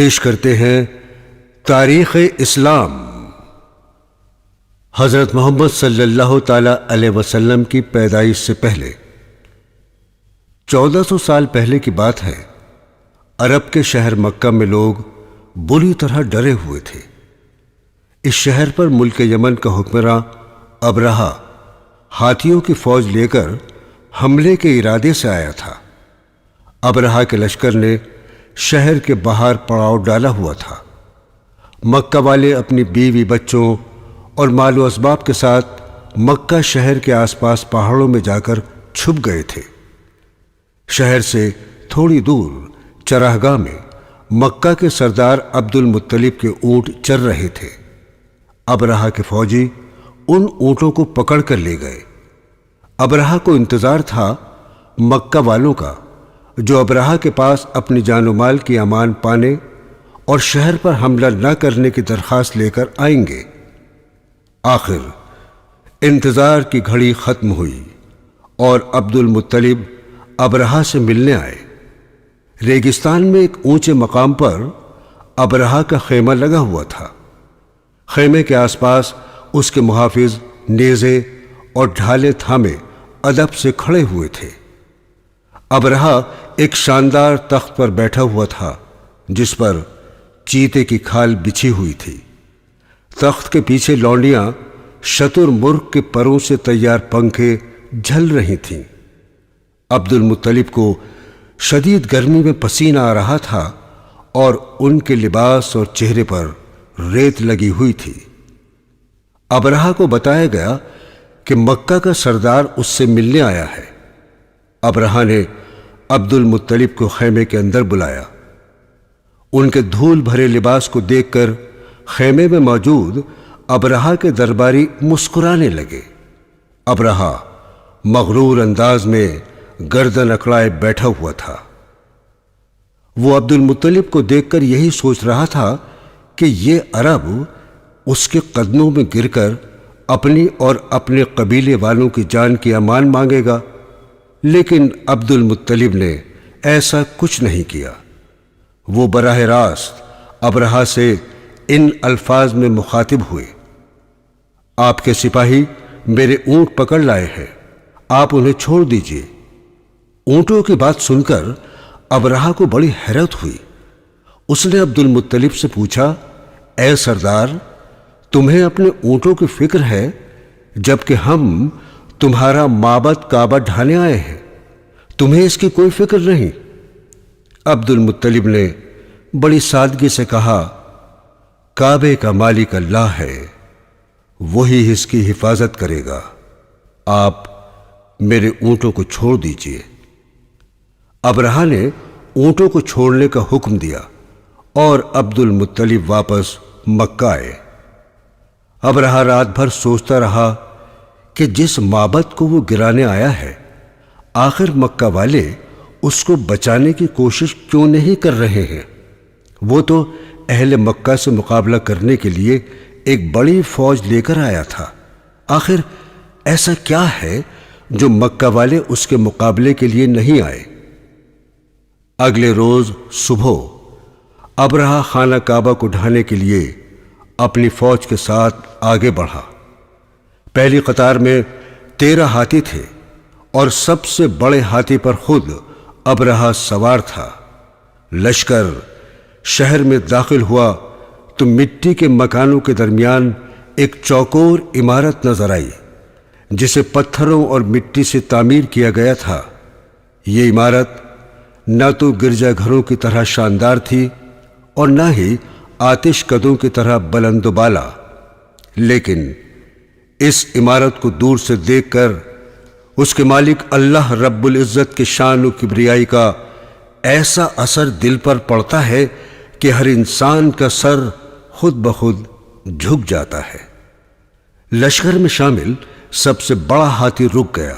پیش کرتے ہیں تاریخ اسلام۔ حضرت محمد صلی اللہ تعالی علیہ وسلم کی پیدائش سے پہلے 1400 سال پہلے کی بات ہے۔ عرب کے شہر مکہ میں لوگ بری طرح ڈرے ہوئے تھے۔ اس شہر پر ملک یمن کا حکمراں ابرہہ ہاتھیوں کی فوج لے کر حملے کے ارادے سے آیا تھا۔ ابرہہ کے لشکر نے شہر کے باہر پڑاؤ ڈالا ہوا تھا۔ مکہ والے اپنی بیوی بچوں اور مال و اسباب کے ساتھ مکہ شہر کے آس پاس پہاڑوں میں جا کر چھپ گئے تھے۔ شہر سے تھوڑی دور چراگاہ میں مکہ کے سردار عبد المطلب کے اونٹ چر رہے تھے۔ ابرہہ کے فوجی ان اونٹوں کو پکڑ کر لے گئے۔ ابرہہ کو انتظار تھا مکہ والوں کا، جو ابرہہ کے پاس اپنی جان و مال کی امان پانے اور شہر پر حملہ نہ کرنے کی درخواست لے کر آئیں گے۔ آخر انتظار کی گھڑی ختم ہوئی اور عبد المطلب ابرہہ سے ملنے آئے۔ ریگستان میں ایک اونچے مقام پر ابرہہ کا خیمہ لگا ہوا تھا۔ خیمے کے آس پاس اس کے محافظ نیزے اور ڈھالے تھامے ادب سے کھڑے ہوئے تھے۔ ابرہہ ایک شاندار تخت پر بیٹھا ہوا تھا جس پر چیتے کی کھال بچھی ہوئی تھی۔ تخت کے پیچھے لونڈیاں شتر مرغ کے پروں سے تیار پنکھے جھل رہی تھیں۔ عبد المطلب کو شدید گرمی میں پسینہ آ رہا تھا اور ان کے لباس اور چہرے پر ریت لگی ہوئی تھی۔ ابرہہ کو بتایا گیا کہ مکہ کا سردار اس سے ملنے آیا ہے۔ ابرہہ نے عبد المطلب کو خیمے کے اندر بلایا۔ ان کے دھول بھرے لباس کو دیکھ کر خیمے میں موجود ابرہہ کے درباری مسکرانے لگے۔ ابرہہ مغرور انداز میں گردن اکڑائے بیٹھا ہوا تھا۔ وہ عبد المطلب کو دیکھ کر یہی سوچ رہا تھا کہ یہ عرب اس کے قدموں میں گر کر اپنی اور اپنے قبیلے والوں کی جان کی امان مانگے گا، لیکن عبد المطلب نے ایسا کچھ نہیں کیا۔ وہ براہ راست ابرہہ سے ان الفاظ میں مخاطب ہوئے: آپ کے سپاہی میرے اونٹ پکڑ لائے ہیں، آپ انہیں چھوڑ دیجئے۔ اونٹوں کی بات سن کر ابرہہ کو بڑی حیرت ہوئی۔ اس نے عبد المطلب سے پوچھا: اے سردار، تمہیں اپنے اونٹوں کی فکر ہے جبکہ ہم تمہارا معبد کعبہ ڈھانے آئے ہیں، تمہیں اس کی کوئی فکر نہیں؟ عبد المطلب نے بڑی سادگی سے کہا: کعبے کا مالک اللہ ہے، وہی اس کی حفاظت کرے گا، آپ میرے اونٹوں کو چھوڑ دیجئے۔ ابرہہ نے اونٹوں کو چھوڑنے کا حکم دیا اور عبد المطلب واپس مکہ آئے۔ ابرہہ رات بھر سوچتا رہا کہ جس معبد کو وہ گرانے آیا ہے، آخر مکہ والے اس کو بچانے کی کوشش کیوں نہیں کر رہے ہیں؟ وہ تو اہل مکہ سے مقابلہ کرنے کے لیے ایک بڑی فوج لے کر آیا تھا۔ آخر ایسا کیا ہے جو مکہ والے اس کے مقابلے کے لیے نہیں آئے؟ اگلے روز صبح ابرہہ خانہ کعبہ کو ڈھانے کے لیے اپنی فوج کے ساتھ آگے بڑھا۔ پہلی قطار میں 13 ہاتھی تھے اور سب سے بڑے ہاتھی پر خود ابرہہ سوار تھا۔ لشکر شہر میں داخل ہوا تو مٹی کے مکانوں کے درمیان ایک چوکور عمارت نظر آئی جسے پتھروں اور مٹی سے تعمیر کیا گیا تھا۔ یہ عمارت نہ تو گرجا گھروں کی طرح شاندار تھی اور نہ ہی آتش کدوں کی طرح بلند و بالا، لیکن اس عمارت کو دور سے دیکھ کر اس کے مالک اللہ رب العزت کے شان و کبریائی کا ایسا اثر دل پر پڑتا ہے کہ ہر انسان کا سر خود بخود جھک جاتا ہے۔ لشکر میں شامل سب سے بڑا ہاتھی رک گیا۔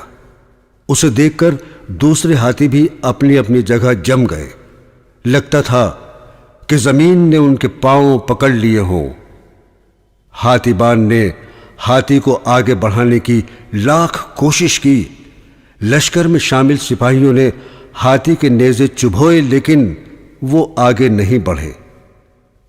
اسے دیکھ کر دوسرے ہاتھی بھی اپنی اپنی جگہ جم گئے۔ لگتا تھا کہ زمین نے ان کے پاؤں پکڑ لیے ہوں۔ ہاتھی بان نے ہاتھی کو آگے بڑھانے کی لاکھ کوشش کی۔ لشکر میں شامل سپاہیوں نے ہاتھی کے نیزے چبھوئے لیکن وہ آگے نہیں بڑھے۔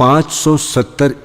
570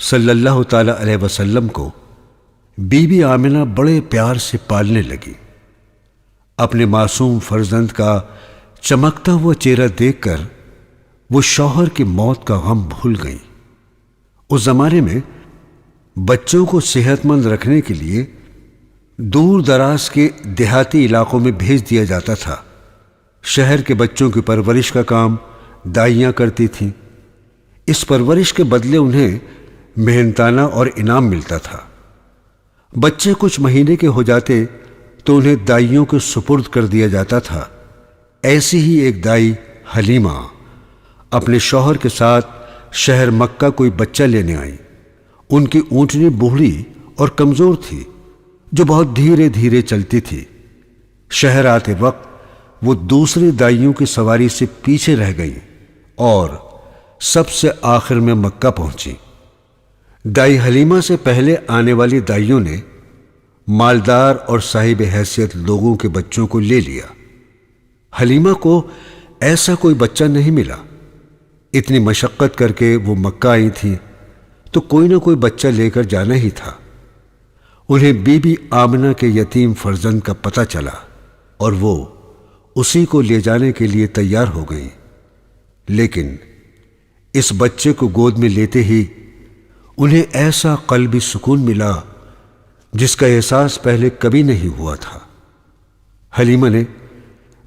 صلی اللہ تعالی علیہ وسلم کو بی بی آمنہ بڑے پیار سے پالنے لگی۔ اپنے معصوم فرزند کا چمکتا ہوا چہرہ دیکھ کر وہ شوہر کی موت کا غم بھول گئیں۔ اس زمانے میں بچوں کو صحت مند رکھنے کے لیے دور دراز کے دیہاتی علاقوں میں بھیج دیا جاتا تھا۔ شہر کے بچوں کی پرورش کا کام دائیاں کرتی تھیں۔ اس پرورش کے بدلے انہیں محنتانہ اور انعام ملتا تھا۔ بچے کچھ مہینے کے ہو جاتے تو انہیں دائیوں کے سپرد کر دیا جاتا تھا۔ ایسی ہی ایک دائی حلیمہ اپنے شوہر کے ساتھ شہر مکہ کوئی بچہ لینے آئی۔ ان کی اونٹنی بوڑھی اور کمزور تھی جو بہت دھیرے دھیرے چلتی تھی۔ شہر آتے وقت وہ دوسری دائیوں کی سواری سے پیچھے رہ گئی اور سب سے آخر میں مکہ پہنچی۔ دائی حلیمہ سے پہلے آنے والی دائیوں نے مالدار اور صاحب حیثیت لوگوں کے بچوں کو لے لیا۔ حلیمہ کو ایسا کوئی بچہ نہیں ملا۔ اتنی مشقت کر کے وہ مکہ آئی تھی تو کوئی نہ کوئی بچہ لے کر جانا ہی تھا۔ انہیں بی بی آمنہ کے یتیم فرزند کا پتہ چلا اور وہ اسی کو لے جانے کے لیے تیار ہو گئی، لیکن اس بچے کو گود میں لیتے ہی انہیں ایسا قلبی سکون ملا جس کا احساس پہلے کبھی نہیں ہوا تھا۔ حلیمہ نے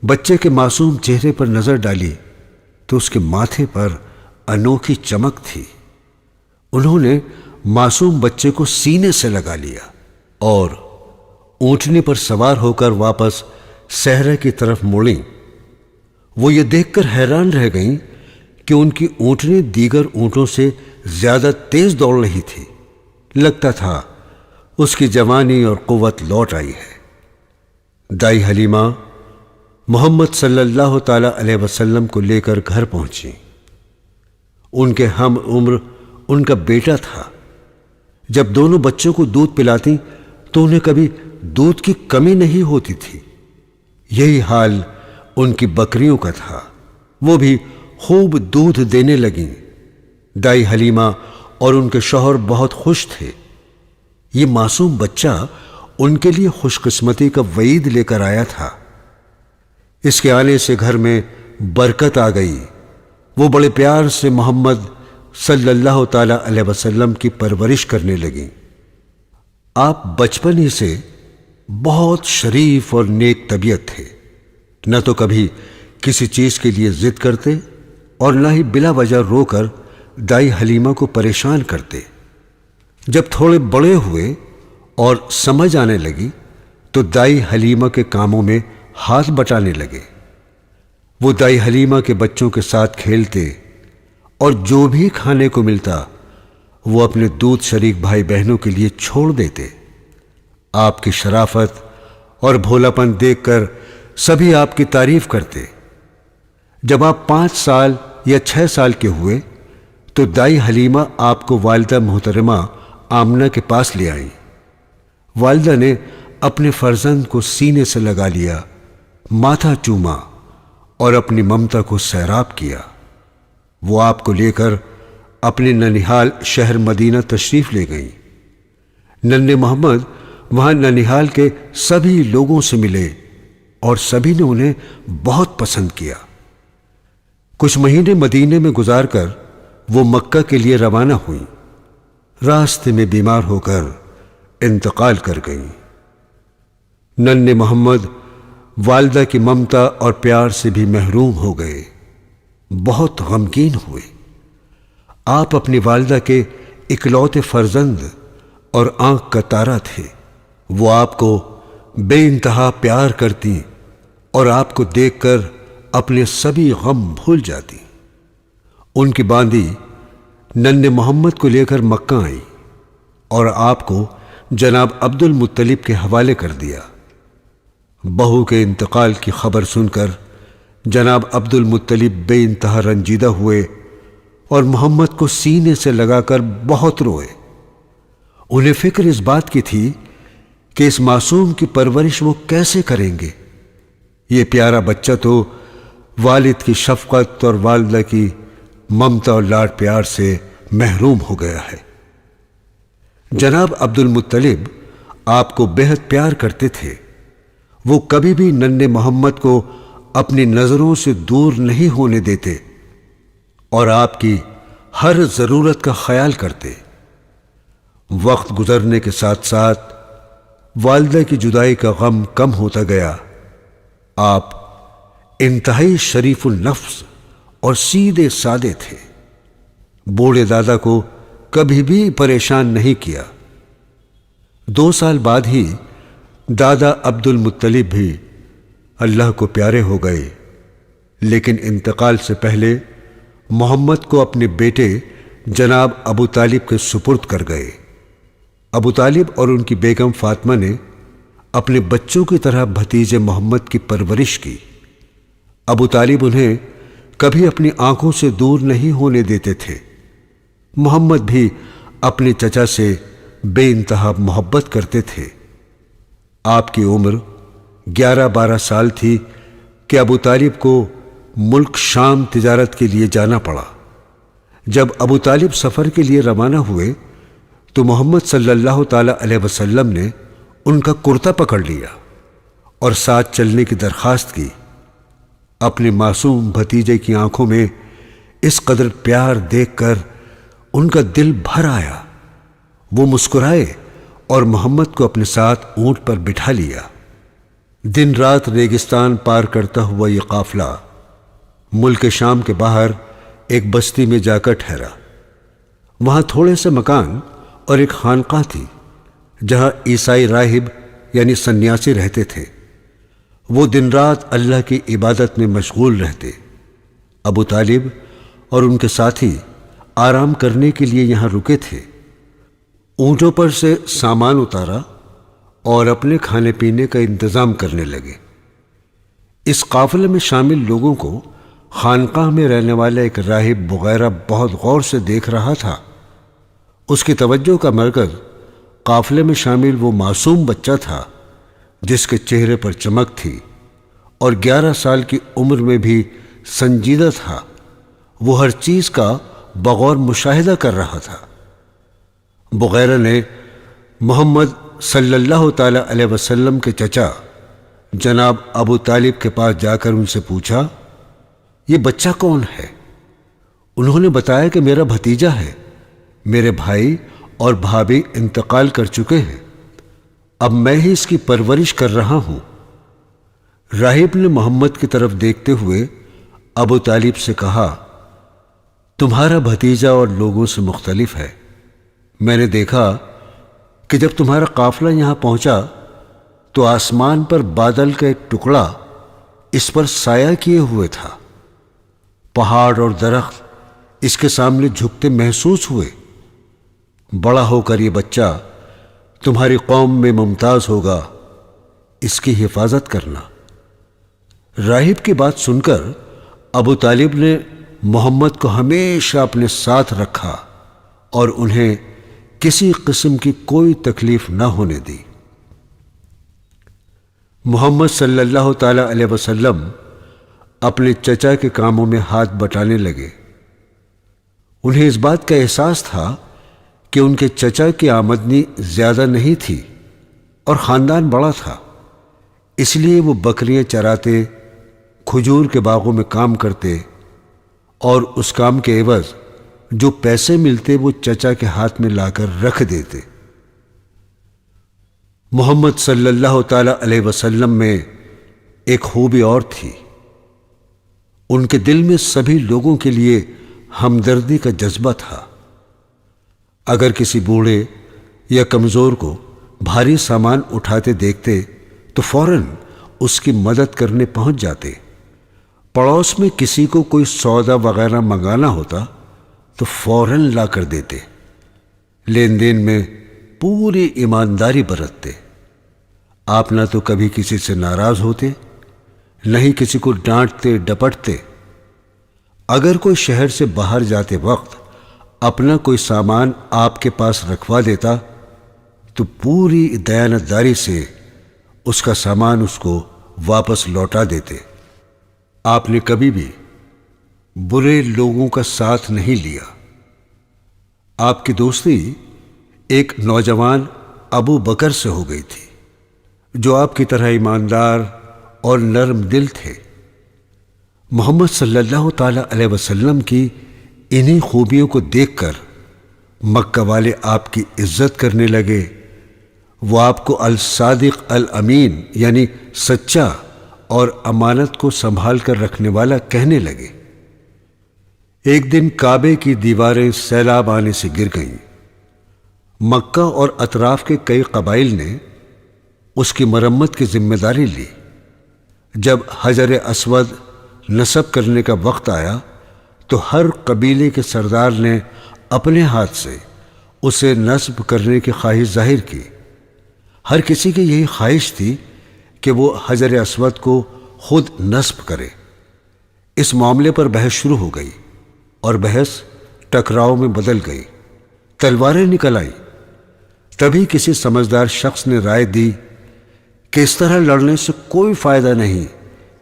بچے کے معصوم چہرے پر نظر ڈالی تو اس کے ماتھے پر انوکھی چمک تھی۔ انہوں نے معصوم بچے کو سینے سے لگا لیا اور اونٹنی پر سوار ہو کر واپس صحرا کی طرف مڑیں۔ وہ یہ دیکھ کر حیران رہ گئیں کہ ان کی اونٹنی دیگر اونٹوں سے زیادہ تیز دوڑ رہی تھی۔ لگتا تھا اس کی جوانی اور قوت لوٹ آئی ہے۔ دائی حلیمہ محمد صلی اللہ تعالی علیہ وسلم کو لے کر گھر پہنچی۔ ان کے ہم عمر ان کا بیٹا تھا۔ جب دونوں بچوں کو دودھ پلاتی تو انہیں کبھی دودھ کی کمی نہیں ہوتی تھی۔ یہی حال ان کی بکریوں کا تھا، وہ بھی خوب دودھ دینے لگیں۔ دائی حلیمہ اور ان کے شوہر بہت خوش تھے۔ یہ معصوم بچہ ان کے لیے خوش قسمتی کا وعید لے کر آیا تھا۔ اس کے آنے سے گھر میں برکت آ گئی۔ وہ بڑے پیار سے محمد صلی اللہ تعالی علیہ وسلم کی پرورش کرنے لگیں۔ آپ بچپن ہی سے بہت شریف اور نیک طبیعت تھے۔ نہ تو کبھی کسی چیز کے لیے ضد کرتے اور نہ ہی بلا وجہ رو کر دائی حلیمہ کو پریشان کرتے۔ جب تھوڑے بڑے ہوئے اور سمجھ آنے لگی تو دائی حلیمہ کے کاموں میں ہاتھ بٹانے لگے۔ وہ دائی حلیمہ کے بچوں کے ساتھ کھیلتے اور جو بھی کھانے کو ملتا وہ اپنے دودھ شریک بھائی بہنوں کے لیے چھوڑ دیتے۔ آپ کی شرافت اور بھولاپن دیکھ کر سبھی آپ کی تعریف کرتے۔ جب آپ 5 سال یا 6 سال کے ہوئے تو دائی حلیمہ آپ کو والدہ محترمہ آمنہ کے پاس لے آئیں۔ والدہ نے اپنے فرزند کو سینے سے لگا لیا، ماتھا چوما اور اپنی ممتا کو سیراب کیا۔ وہ آپ کو لے کر اپنے ننیحال شہر مدینہ تشریف لے گئیں۔ ننھے محمد وہاں ننیحال کے سبھی لوگوں سے ملے اور سبھی نے انہیں بہت پسند کیا۔ کچھ مہینے مدینے میں گزار کر وہ مکہ کے لیے روانہ ہوئیں۔ راستے میں بیمار ہو کر انتقال کر گئیں۔ ننھے محمد والدہ کی ممتا اور پیار سے بھی محروم ہو گئے، بہت غمگین ہوئے۔ آپ اپنی والدہ کے اکلوتے فرزند اور آنکھ کا تارا تھے۔ وہ آپ کو بے انتہا پیار کرتی اور آپ کو دیکھ کر اپنے سبھی غم بھول جاتی۔ ان کی باندی ننھے محمد کو لے کر مکہ آئی اور آپ کو جناب عبد المطلب کے حوالے کر دیا۔ بہو کے انتقال کی خبر سن کر جناب عبد المطلب بے انتہا رنجیدہ ہوئے اور محمد کو سینے سے لگا کر بہت روئے۔ انہیں فکر اس بات کی تھی کہ اس معصوم کی پرورش وہ کیسے کریں گے۔ یہ پیارا بچہ تو والد کی شفقت اور والدہ کی ممتا اور لاڈ پیار سے محروم ہو گیا ہے۔ جناب عبد المطلب آپ کو بہت پیار کرتے تھے۔ وہ کبھی بھی ننھے محمد کو اپنی نظروں سے دور نہیں ہونے دیتے اور آپ کی ہر ضرورت کا خیال کرتے۔ وقت گزرنے کے ساتھ ساتھ والدہ کی جدائی کا غم کم ہوتا گیا۔ آپ انتہائی شریف النفس اور سیدھے سادے تھے۔ بوڑھے دادا کو کبھی بھی پریشان نہیں کیا۔ 2 سال بعد ہی دادا عبد المطلب بھی اللہ کو پیارے ہو گئے، لیکن انتقال سے پہلے محمد کو اپنے بیٹے جناب ابو طالب کے سپرد کر گئے۔ ابو طالب اور ان کی بیگم فاطمہ نے اپنے بچوں کی طرح بھتیجے محمد کی پرورش کی۔ ابو طالب انہیں کبھی اپنی آنکھوں سے دور نہیں ہونے دیتے تھے۔ محمد بھی اپنے چچا سے بے انتہا محبت کرتے تھے۔ آپ کی عمر 11-12 سال تھی کہ ابو طالب کو ملک شام تجارت کے لیے جانا پڑا۔ جب ابو طالب سفر کے لیے روانہ ہوئے تو محمد صلی اللہ تعالی علیہ وسلم نے ان کا کرتا پکڑ لیا اور ساتھ چلنے کی درخواست کی۔ اپنے معصوم بھتیجے کی آنکھوں میں اس قدر پیار دیکھ کر ان کا دل بھر آیا۔ وہ مسکرائے اور محمد کو اپنے ساتھ اونٹ پر بٹھا لیا۔ دن رات ریگستان پار کرتا ہوا یہ قافلہ ملک شام کے باہر ایک بستی میں جا کر ٹھہرا۔ وہاں تھوڑے سے مکان اور ایک خانقاہ تھی جہاں عیسائی راہب یعنی سنیاسی رہتے تھے۔ وہ دن رات اللہ کی عبادت میں مشغول رہتے۔ ابو طالب اور ان کے ساتھی آرام کرنے کے لیے یہاں رکے تھے۔ اونٹوں پر سے سامان اتارا اور اپنے کھانے پینے کا انتظام کرنے لگے۔ اس قافلے میں شامل لوگوں کو خانقاہ میں رہنے والا ایک راہب وغیرہ بہت غور سے دیکھ رہا تھا۔ اس کی توجہ کا مرکز قافلے میں شامل وہ معصوم بچہ تھا جس کے چہرے پر چمک تھی اور 11 سال کی عمر میں بھی سنجیدہ تھا۔ وہ ہر چیز کا بغور مشاہدہ کر رہا تھا۔ بغیرہ نے محمد صلی اللہ تعالی علیہ وسلم کے چچا جناب ابو طالب کے پاس جا کر ان سے پوچھا، یہ بچہ کون ہے؟ انہوں نے بتایا کہ میرا بھتیجا ہے۔ میرے بھائی اور بھابھی انتقال کر چکے ہیں، اب میں ہی اس کی پرورش کر رہا ہوں۔ راہب نے محمد کی طرف دیکھتے ہوئے ابو طالب سے کہا، تمہارا بھتیجا اور لوگوں سے مختلف ہے۔ میں نے دیکھا کہ جب تمہارا قافلہ یہاں پہنچا تو آسمان پر بادل کا ایک ٹکڑا اس پر سایہ کیے ہوئے تھا۔ پہاڑ اور درخت اس کے سامنے جھکتے محسوس ہوئے۔ بڑا ہو کر یہ بچہ تمہاری قوم میں ممتاز ہوگا، اس کی حفاظت کرنا۔ راہب کی بات سن کر ابو طالب نے محمد کو ہمیشہ اپنے ساتھ رکھا اور انہیں کسی قسم کی کوئی تکلیف نہ ہونے دی۔ محمد صلی اللہ تعالی علیہ وسلم اپنے چچا کے کاموں میں ہاتھ بٹانے لگے۔ انہیں اس بات کا احساس تھا کہ ان کے چچا کی آمدنی زیادہ نہیں تھی اور خاندان بڑا تھا، اس لیے وہ بکریاں چراتے، کھجور کے باغوں میں کام کرتے اور اس کام کے عوض جو پیسے ملتے وہ چچا کے ہاتھ میں لا کر رکھ دیتے۔ محمد صلی اللہ تعالی علیہ وسلم میں ایک خوبی اور تھی، ان کے دل میں سبھی لوگوں کے لیے ہمدردی کا جذبہ تھا۔ اگر کسی بوڑھے یا کمزور کو بھاری سامان اٹھاتے دیکھتے تو فوراً اس کی مدد کرنے پہنچ جاتے۔ پڑوس میں کسی کو کوئی سودا وغیرہ منگانا ہوتا تو فوراً لا کر دیتے۔ لین دین میں پوری ایمانداری برتتے۔ آپ نہ تو کبھی کسی سے ناراض ہوتے، نہ ہی کسی کو ڈانٹتے ڈپٹتے۔ اگر کوئی شہر سے باہر جاتے وقت اپنا کوئی سامان آپ کے پاس رکھوا دیتا تو پوری دیانتداری سے اس کا سامان اس کو واپس لوٹا دیتے۔ آپ نے کبھی بھی برے لوگوں کا ساتھ نہیں لیا۔ آپ کی دوستی ایک نوجوان ابو بکر سے ہو گئی تھی، جو آپ کی طرح ایماندار اور نرم دل تھے۔ محمد صلی اللہ تعالی علیہ وسلم کی انہی خوبیوں کو دیکھ کر مکہ والے آپ کی عزت کرنے لگے۔ وہ آپ کو الصادق الامین یعنی سچا اور امانت کو سنبھال کر رکھنے والا کہنے لگے۔ ایک دن کعبے کی دیواریں سیلاب آنے سے گر گئیں۔ مکہ اور اطراف کے کئی قبائل نے اس کی مرمت کی ذمہ داری لی۔ جب حجر اسود نصب کرنے کا وقت آیا تو ہر قبیلے کے سردار نے اپنے ہاتھ سے اسے نصب کرنے کی خواہش ظاہر کی۔ ہر کسی کی یہی خواہش تھی کہ وہ حجر اسود کو خود نصب کرے۔ اس معاملے پر بحث شروع ہو گئی اور بحث ٹکراؤ میں بدل گئی۔ تلواریں نکل آئیں۔ تبھی کسی سمجھدار شخص نے رائے دی کہ اس طرح لڑنے سے کوئی فائدہ نہیں،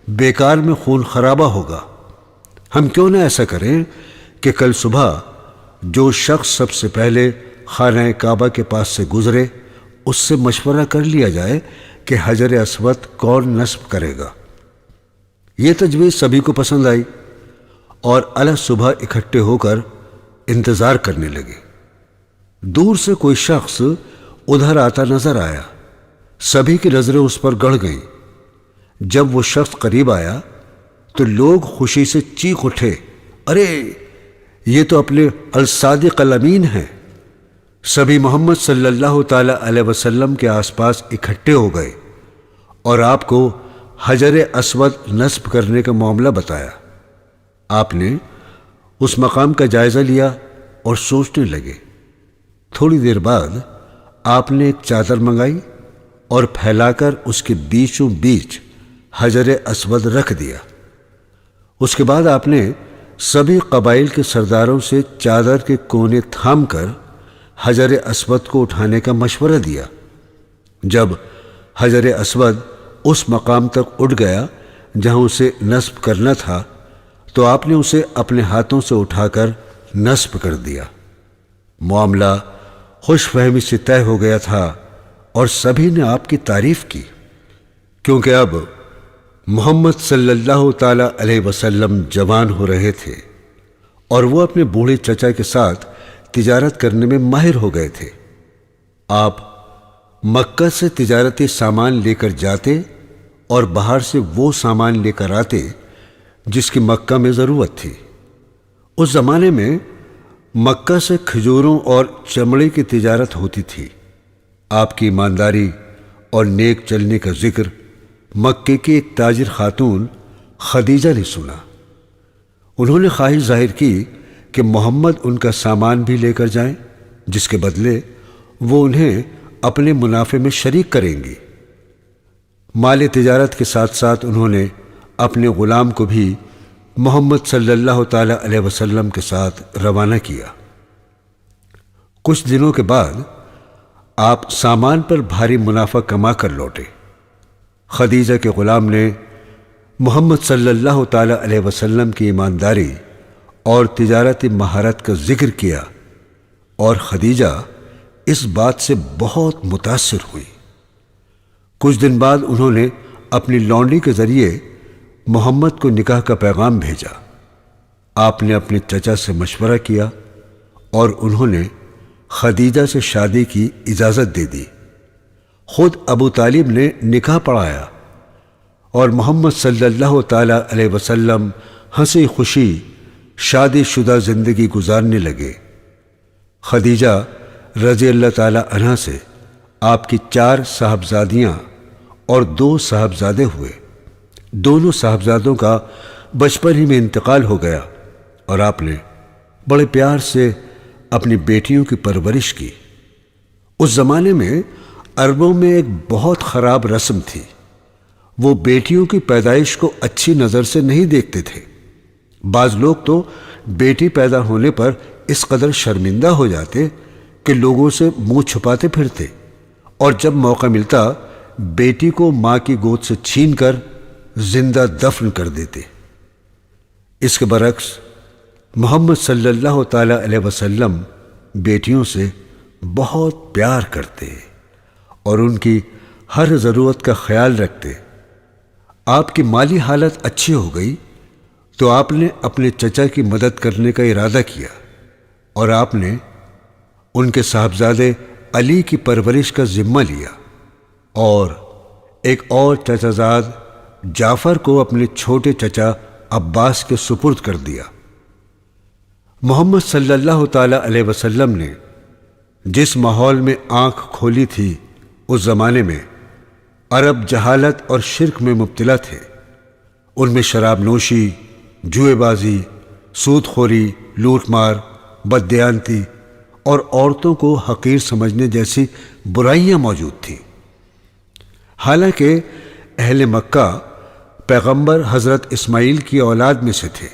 بیکار میں خون خرابہ ہوگا۔ ہم کیوں نہ ایسا کریں کہ کل صبح جو شخص سب سے پہلے خانہ کعبہ کے پاس سے گزرے اس سے مشورہ کر لیا جائے کہ حجر اسود کون نصب کرے گا۔ یہ تجویز سبھی کو پسند آئی اور الہ صبح اکٹھے ہو کر انتظار کرنے لگے۔ دور سے کوئی شخص ادھر آتا نظر آیا۔ سبھی کی نظریں اس پر گڑ گئیں۔ جب وہ شخص قریب آیا تو لوگ خوشی سے چیخ اٹھے، ارے یہ تو اپنے الصادق الامین ہیں۔ سبھی محمد صلی اللہ تعالی علیہ وسلم کے آس پاس اکٹھے ہو گئے اور آپ کو حجر اسود نصب کرنے کا معاملہ بتایا۔ آپ نے اس مقام کا جائزہ لیا اور سوچنے لگے۔ تھوڑی دیر بعد آپ نے ایک چادر منگائی اور پھیلا کر اس کے بیچوں بیچ حجر اسود رکھ دیا۔ اس کے بعد آپ نے سبھی قبائل کے سرداروں سے چادر کے کونے تھام کر حجر اسود کو اٹھانے کا مشورہ دیا۔ جب حجر اسود اس مقام تک اٹھ گیا جہاں اسے نصب کرنا تھا تو آپ نے اسے اپنے ہاتھوں سے اٹھا کر نصب کر دیا۔ معاملہ خوش فہمی سے طے ہو گیا تھا اور سبھی نے آپ کی تعریف کی، کیونکہ اب محمد صلی اللہ تعالی علیہ وسلم جوان ہو رہے تھے اور وہ اپنے بوڑھے چچا کے ساتھ تجارت کرنے میں ماہر ہو گئے تھے۔ آپ مکہ سے تجارتی سامان لے کر جاتے اور باہر سے وہ سامان لے کر آتے جس کی مکہ میں ضرورت تھی۔ اس زمانے میں مکہ سے کھجوروں اور چمڑے کی تجارت ہوتی تھی۔ آپ کی ایمانداری اور نیک چلنے کا ذکر مکے کی ایک تاجر خاتون خدیجہ نے سنا۔ انہوں نے خواہش ظاہر کی کہ محمد ان کا سامان بھی لے کر جائیں، جس کے بدلے وہ انہیں اپنے منافع میں شریک کریں گی۔ مال تجارت کے ساتھ ساتھ انہوں نے اپنے غلام کو بھی محمد صلی اللہ تعالی علیہ وسلم کے ساتھ روانہ کیا۔ کچھ دنوں کے بعد آپ سامان پر بھاری منافع کما کر لوٹے۔ خدیجہ کے غلام نے محمد صلی اللہ تعالی علیہ وسلم کی ایمانداری اور تجارتی مہارت کا ذکر کیا اور خدیجہ اس بات سے بہت متاثر ہوئی۔ کچھ دن بعد انہوں نے اپنی لونڈی کے ذریعے محمد کو نکاح کا پیغام بھیجا۔ آپ نے اپنے چچا سے مشورہ کیا اور انہوں نے خدیجہ سے شادی کی اجازت دے دی۔ خود ابو طالب نے نکاح پڑھایا اور محمد صلی اللہ تعالی علیہ وسلم ہنسی خوشی شادی شدہ زندگی گزارنے لگے۔ خدیجہ رضی اللہ تعالی عنہا سے آپ کی 4 صاحبزادیاں اور 2 صاحبزادے ہوئے۔ دونوں صاحبزادوں کا بچپن ہی میں انتقال ہو گیا اور آپ نے بڑے پیار سے اپنی بیٹیوں کی پرورش کی۔ اس زمانے میں عربوں میں ایک بہت خراب رسم تھی۔ وہ بیٹیوں کی پیدائش کو اچھی نظر سے نہیں دیکھتے تھے۔ بعض لوگ تو بیٹی پیدا ہونے پر اس قدر شرمندہ ہو جاتے کہ لوگوں سے منہ چھپاتے پھرتے اور جب موقع ملتا بیٹی کو ماں کی گود سے چھین کر زندہ دفن کر دیتے۔ اس کے برعکس محمد صلی اللہ تعالی علیہ وسلم بیٹیوں سے بہت پیار کرتے اور ان کی ہر ضرورت کا خیال رکھتے۔ آپ کی مالی حالت اچھی ہو گئی تو آپ نے اپنے چچا کی مدد کرنے کا ارادہ کیا اور آپ نے ان کے صاحبزادے علی کی پرورش کا ذمہ لیا اور ایک اور چچا زاد جعفر کو اپنے چھوٹے چچا عباس کے سپرد کر دیا۔ محمد صلی اللہ تعالی علیہ وسلم نے جس ماحول میں آنکھ کھولی تھی، اس زمانے میں عرب جہالت اور شرک میں مبتلا تھے۔ ان میں شراب نوشی، جوئے بازی، سود خوری، لوٹ مار، بددیانتی اور عورتوں کو حقیر سمجھنے جیسی برائیاں موجود تھیں۔ حالانکہ اہل مکہ پیغمبر حضرت اسماعیل کی اولاد میں سے تھے،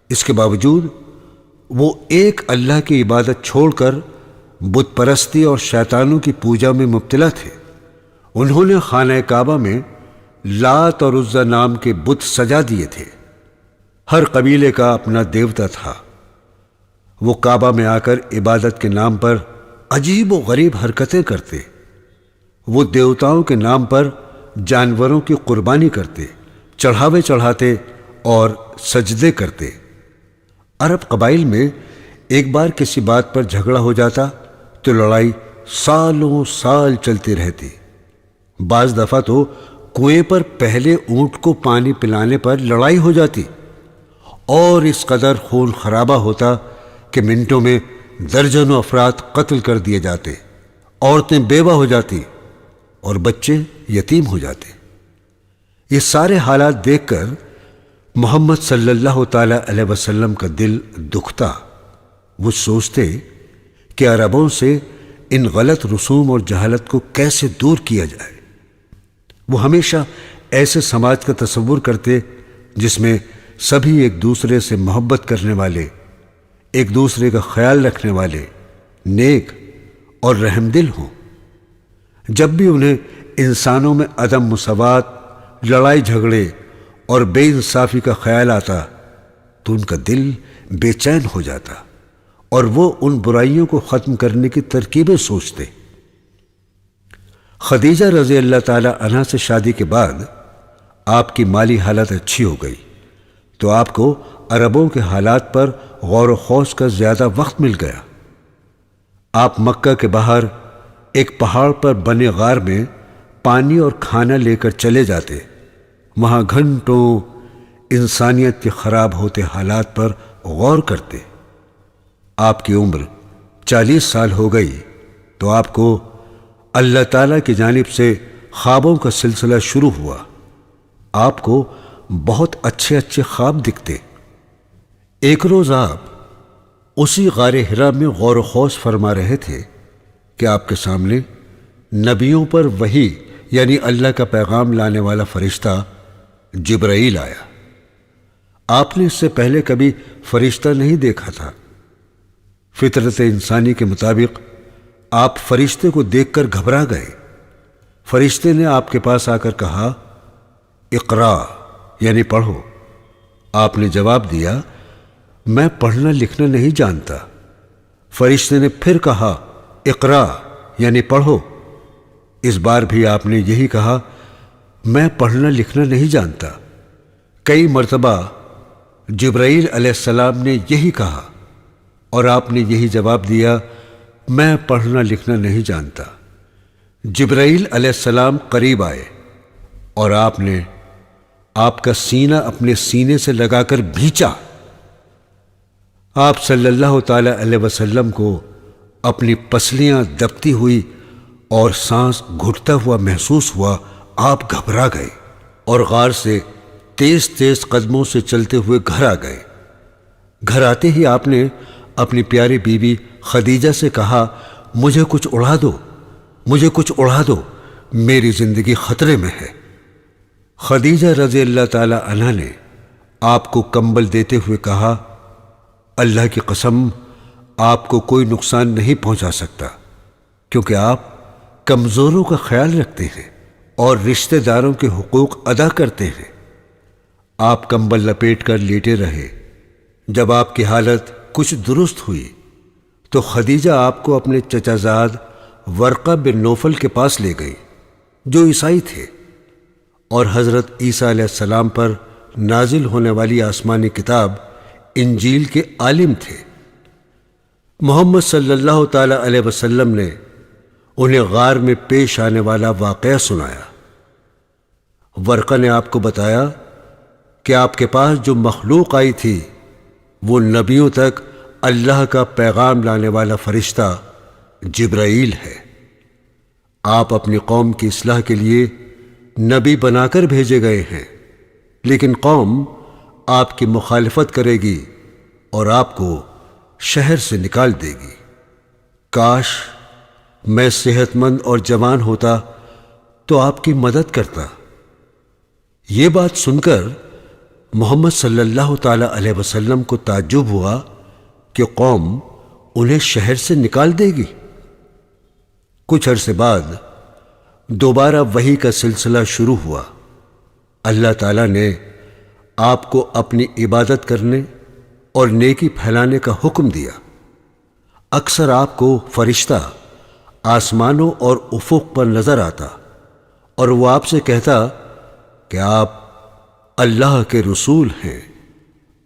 اس کے باوجود وہ ایک اللہ کی عبادت چھوڑ کر بت پرستی اور شیطانوں کی پوجا میں مبتلا تھے۔ انہوں نے خانہ کعبہ میں لات اور عزا نام کے بت سجا دیے تھے۔ ہر قبیلے کا اپنا دیوتا تھا۔ وہ کعبہ میں آ کر عبادت کے نام پر عجیب و غریب حرکتیں کرتے۔ وہ دیوتاؤں کے نام پر جانوروں کی قربانی کرتے، چڑھاوے چڑھاتے اور سجدے کرتے۔ عرب قبائل میں ایک بار کسی بات پر جھگڑا ہو جاتا تو لڑائی سالوں سال چلتی رہتی۔ بعض دفعہ تو کنویں پر پہلے اونٹ کو پانی پلانے پر لڑائی ہو جاتی اور اس قدر خون خرابہ ہوتا کہ منٹوں میں درجنوں افراد قتل کر دیے جاتے، عورتیں بیوہ ہو جاتی اور بچے یتیم ہو جاتے۔ یہ سارے حالات دیکھ کر محمد صلی اللہ تعالی علیہ وسلم کا دل دکھتا۔ وہ سوچتے کہ عربوں سے ان غلط رسوم اور جہالت کو کیسے دور کیا جائے۔ وہ ہمیشہ ایسے سماج کا تصور کرتے جس میں سبھی ایک دوسرے سے محبت کرنے والے، ایک دوسرے کا خیال رکھنے والے، نیک اور رحم دل ہوں۔ جب بھی انہیں انسانوں میں عدم مساوات، لڑائی جھگڑے اور بے انصافی کا خیال آتا تو ان کا دل بے چین ہو جاتا اور وہ ان برائیوں کو ختم کرنے کی ترکیبیں سوچتے۔ خدیجہ رضی اللہ تعالی عنہا سے شادی کے بعد آپ کی مالی حالت اچھی ہو گئی تو آپ کو عربوں کے حالات پر غور و خوض کا زیادہ وقت مل گیا۔ آپ مکہ کے باہر ایک پہاڑ پر بنے غار میں پانی اور کھانا لے کر چلے جاتے۔ وہاں گھنٹوں انسانیت کے خراب ہوتے حالات پر غور کرتے۔ آپ کی عمر 40 سال ہو گئی تو آپ کو اللہ تعالیٰ کی جانب سے خوابوں کا سلسلہ شروع ہوا۔ آپ کو بہت اچھے اچھے خواب دکھتے۔ ایک روز آپ اسی غار حرا میں غور و خوض فرما رہے تھے کہ آپ کے سامنے نبیوں پر وحی یعنی اللہ کا پیغام لانے والا فرشتہ جبرائیل آیا۔ آپ نے اس سے پہلے کبھی فرشتہ نہیں دیکھا تھا۔ فطرت انسانی کے مطابق آپ فرشتے کو دیکھ کر گھبرا گئے۔ فرشتے نے آپ کے پاس آ کر کہا، اقرا یعنی پڑھو۔ آپ نے جواب دیا، میں پڑھنا لکھنا نہیں جانتا۔ فرشتے نے پھر کہا، اقرا یعنی پڑھو۔ اس بار بھی آپ نے یہی کہا، میں پڑھنا لکھنا نہیں جانتا۔ کئی مرتبہ جبرائیل علیہ السلام نے یہی کہا اور آپ نے یہی جواب دیا، میں پڑھنا لکھنا نہیں جانتا۔ جبرائیل علیہ السلام قریب آئے اور آپ نے آپ کا سینہ اپنے سینے سے لگا کر بھینچا۔ آپ صلی اللہ تعالی علیہ وسلم کو اپنی پسلیاں دبتی ہوئی اور سانس گھٹتا ہوا محسوس ہوا۔ آپ گھبرا گئے اور غار سے تیز تیز قدموں سے چلتے ہوئے گھر آ گئے۔ گھر آتے ہی آپ نے اپنی پیاری بیوی خدیجہ سے کہا، مجھے کچھ اڑا دو، مجھے کچھ اڑا دو، میری زندگی خطرے میں ہے۔ خدیجہ رضی اللہ تعالی عنہا نے آپ کو کمبل دیتے ہوئے کہا، اللہ کی قسم آپ کو کوئی نقصان نہیں پہنچا سکتا، کیونکہ آپ کمزوروں کا خیال رکھتے ہیں اور رشتہ داروں کے حقوق ادا کرتے ہیں۔ آپ کمبل لپیٹ کر لیٹے رہے۔ جب آپ کی حالت کچھ درست ہوئی تو خدیجہ آپ کو اپنے چچا زاد ورقہ بن نوفل کے پاس لے گئی جو عیسائی تھے اور حضرت عیسیٰ علیہ السلام پر نازل ہونے والی آسمانی کتاب انجیل کے عالم تھے۔ محمد صلی اللہ تعالی علیہ وسلم نے انہیں غار میں پیش آنے والا واقعہ سنایا۔ ورقہ نے آپ کو بتایا کہ آپ کے پاس جو مخلوق آئی تھی وہ نبیوں تک اللہ کا پیغام لانے والا فرشتہ جبرائیل ہے۔ آپ اپنی قوم کی اصلاح کے لیے نبی بنا کر بھیجے گئے ہیں، لیکن قوم آپ کی مخالفت کرے گی اور آپ کو شہر سے نکال دے گی۔ کاش میں صحت مند اور جوان ہوتا تو آپ کی مدد کرتا۔ یہ بات سن کر محمد صلی اللہ تعالی علیہ وسلم کو تعجب ہوا کہ قوم انہیں شہر سے نکال دے گی۔ کچھ عرصے بعد دوبارہ وحی کا سلسلہ شروع ہوا۔ اللہ تعالیٰ نے آپ کو اپنی عبادت کرنے اور نیکی پھیلانے کا حکم دیا۔ اکثر آپ کو فرشتہ آسمانوں اور افق پر نظر آتا اور وہ آپ سے کہتا کہ آپ اللہ کے رسول ہیں۔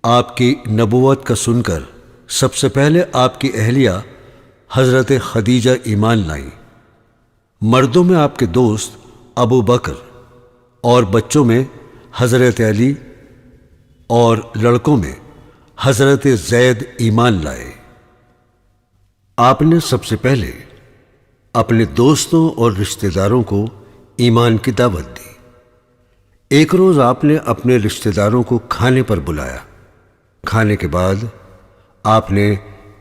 آپ کی نبوت کا سن کر سب سے پہلے آپ کی اہلیہ حضرت خدیجہ ایمان لائیں۔ مردوں میں آپ کے دوست ابو بکر اور بچوں میں حضرت علی اور لڑکوں میں حضرت زید ایمان لائے۔ آپ نے سب سے پہلے اپنے دوستوں اور رشتہ داروں کو ایمان کی دعوت دی۔ ایک روز آپ نے اپنے رشتہ داروں کو کھانے پر بلایا۔ کھانے کے بعد آپ نے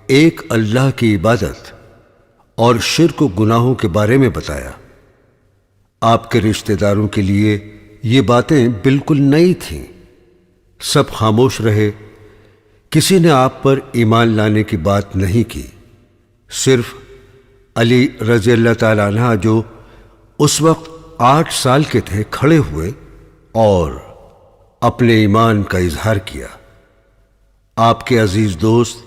ایک اللہ کی عبادت اور شرک و گناہوں کے بارے میں بتایا۔ آپ کے رشتہ داروں کے لیے یہ باتیں بالکل نئی تھیں۔ سب خاموش رہے، کسی نے آپ پر ایمان لانے کی بات نہیں کی۔ صرف علی رضی اللہ تعالیٰ عنہ جو اس وقت 8 سال کے تھے کھڑے ہوئے اور اپنے ایمان کا اظہار کیا۔ آپ کے عزیز دوست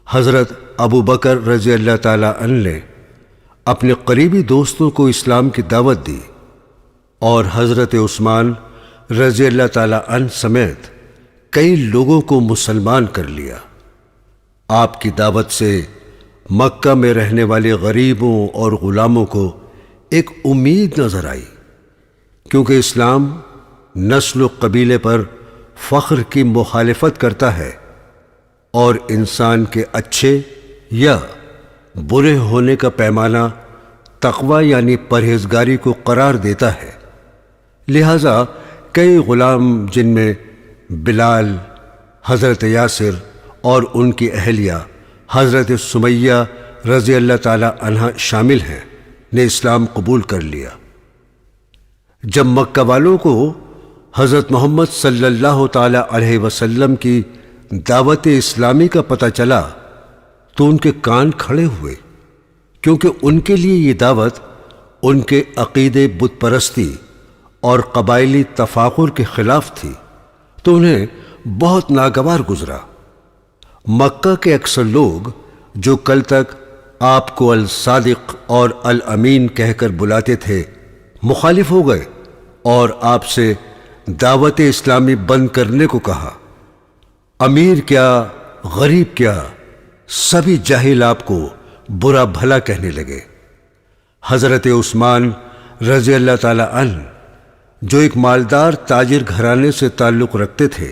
حضرت ابو بکر رضی اللہ تعالیٰ عنہ نے اپنے قریبی دوستوں کو اسلام کی دعوت دی اور حضرت عثمان رضی اللہ تعالیٰ عنہ سمیت کئی لوگوں کو مسلمان کر لیا۔ آپ کی دعوت سے مکہ میں رہنے والے غریبوں اور غلاموں کو ایک امید نظر آئی، کیونکہ اسلام نسل و قبیلے پر فخر کی مخالفت کرتا ہے اور انسان کے اچھے یا برے ہونے کا پیمانہ تقوی یعنی پرہیزگاری کو قرار دیتا ہے۔ لہذا کئی غلام جن میں بلال، حضرت یاسر اور ان کی اہلیہ حضرت سمیہ رضی اللہ تعالی عنہ شامل ہیں، نے اسلام قبول کر لیا۔ جب مکہ والوں کو حضرت محمد صلی اللہ تعالی علیہ وسلم کی دعوت اسلامی کا پتہ چلا تو ان کے کان کھڑے ہوئے، کیونکہ ان کے لیے یہ دعوت ان کے عقیدے بت پرستی اور قبائلی تفاخر کے خلاف تھی، تو انہیں بہت ناگوار گزرا۔ مکہ کے اکثر لوگ جو کل تک آپ کو الصادق اور الامین کہہ کر بلاتے تھے مخالف ہو گئے اور آپ سے دعوت اسلامی بند کرنے کو کہا۔ امیر کیا، غریب کیا، سبھی جاہل آپ کو برا بھلا کہنے لگے۔ حضرت عثمان رضی اللہ تعالی عنہ جو ایک مالدار تاجر گھرانے سے تعلق رکھتے تھے،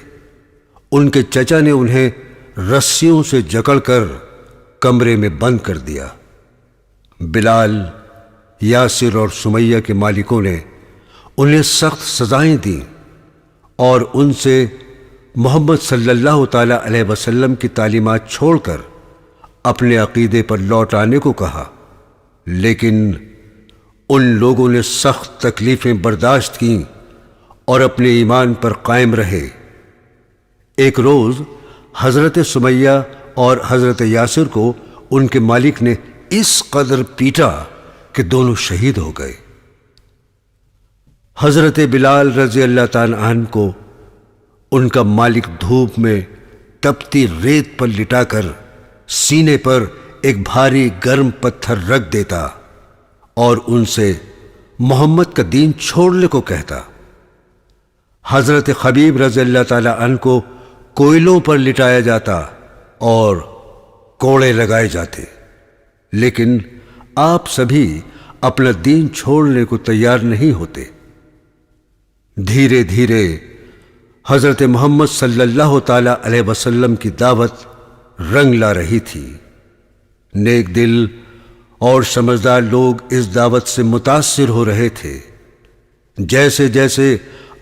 ان کے چچا نے انہیں رسیوں سے جکڑ کر کمرے میں بند کر دیا۔ بلال، یاسر اور سمیہ کے مالکوں نے انہیں سخت سزائیں دیں اور ان سے محمد صلی اللہ تعالی علیہ وسلم کی تعلیمات چھوڑ کر اپنے عقیدے پر لوٹ آنے کو کہا، لیکن ان لوگوں نے سخت تکلیفیں برداشت کیں اور اپنے ایمان پر قائم رہے۔ ایک روز حضرت سمیہ اور حضرت یاسر کو ان کے مالک نے اس قدر پیٹا کہ دونوں شہید ہو گئے۔ حضرت بلال رضی اللہ تعالیٰ عنہ کو ان کا مالک دھوپ میں تپتی ریت پر لٹا کر سینے پر ایک بھاری گرم پتھر رکھ دیتا اور ان سے محمد کا دین چھوڑنے کو کہتا۔ حضرت خبیب رضی اللہ تعالی عنہ کو کوئلوں پر لٹایا جاتا اور کوڑے لگائے جاتے، لیکن آپ سبھی اپنا دین چھوڑنے کو تیار نہیں ہوتے۔ دھیرے دھیرے حضرت محمد صلی اللہ تعالی علیہ وسلم کی دعوت رنگ لا رہی تھی۔ نیک دل اور سمجھدار لوگ اس دعوت سے متاثر ہو رہے تھے۔ جیسے جیسے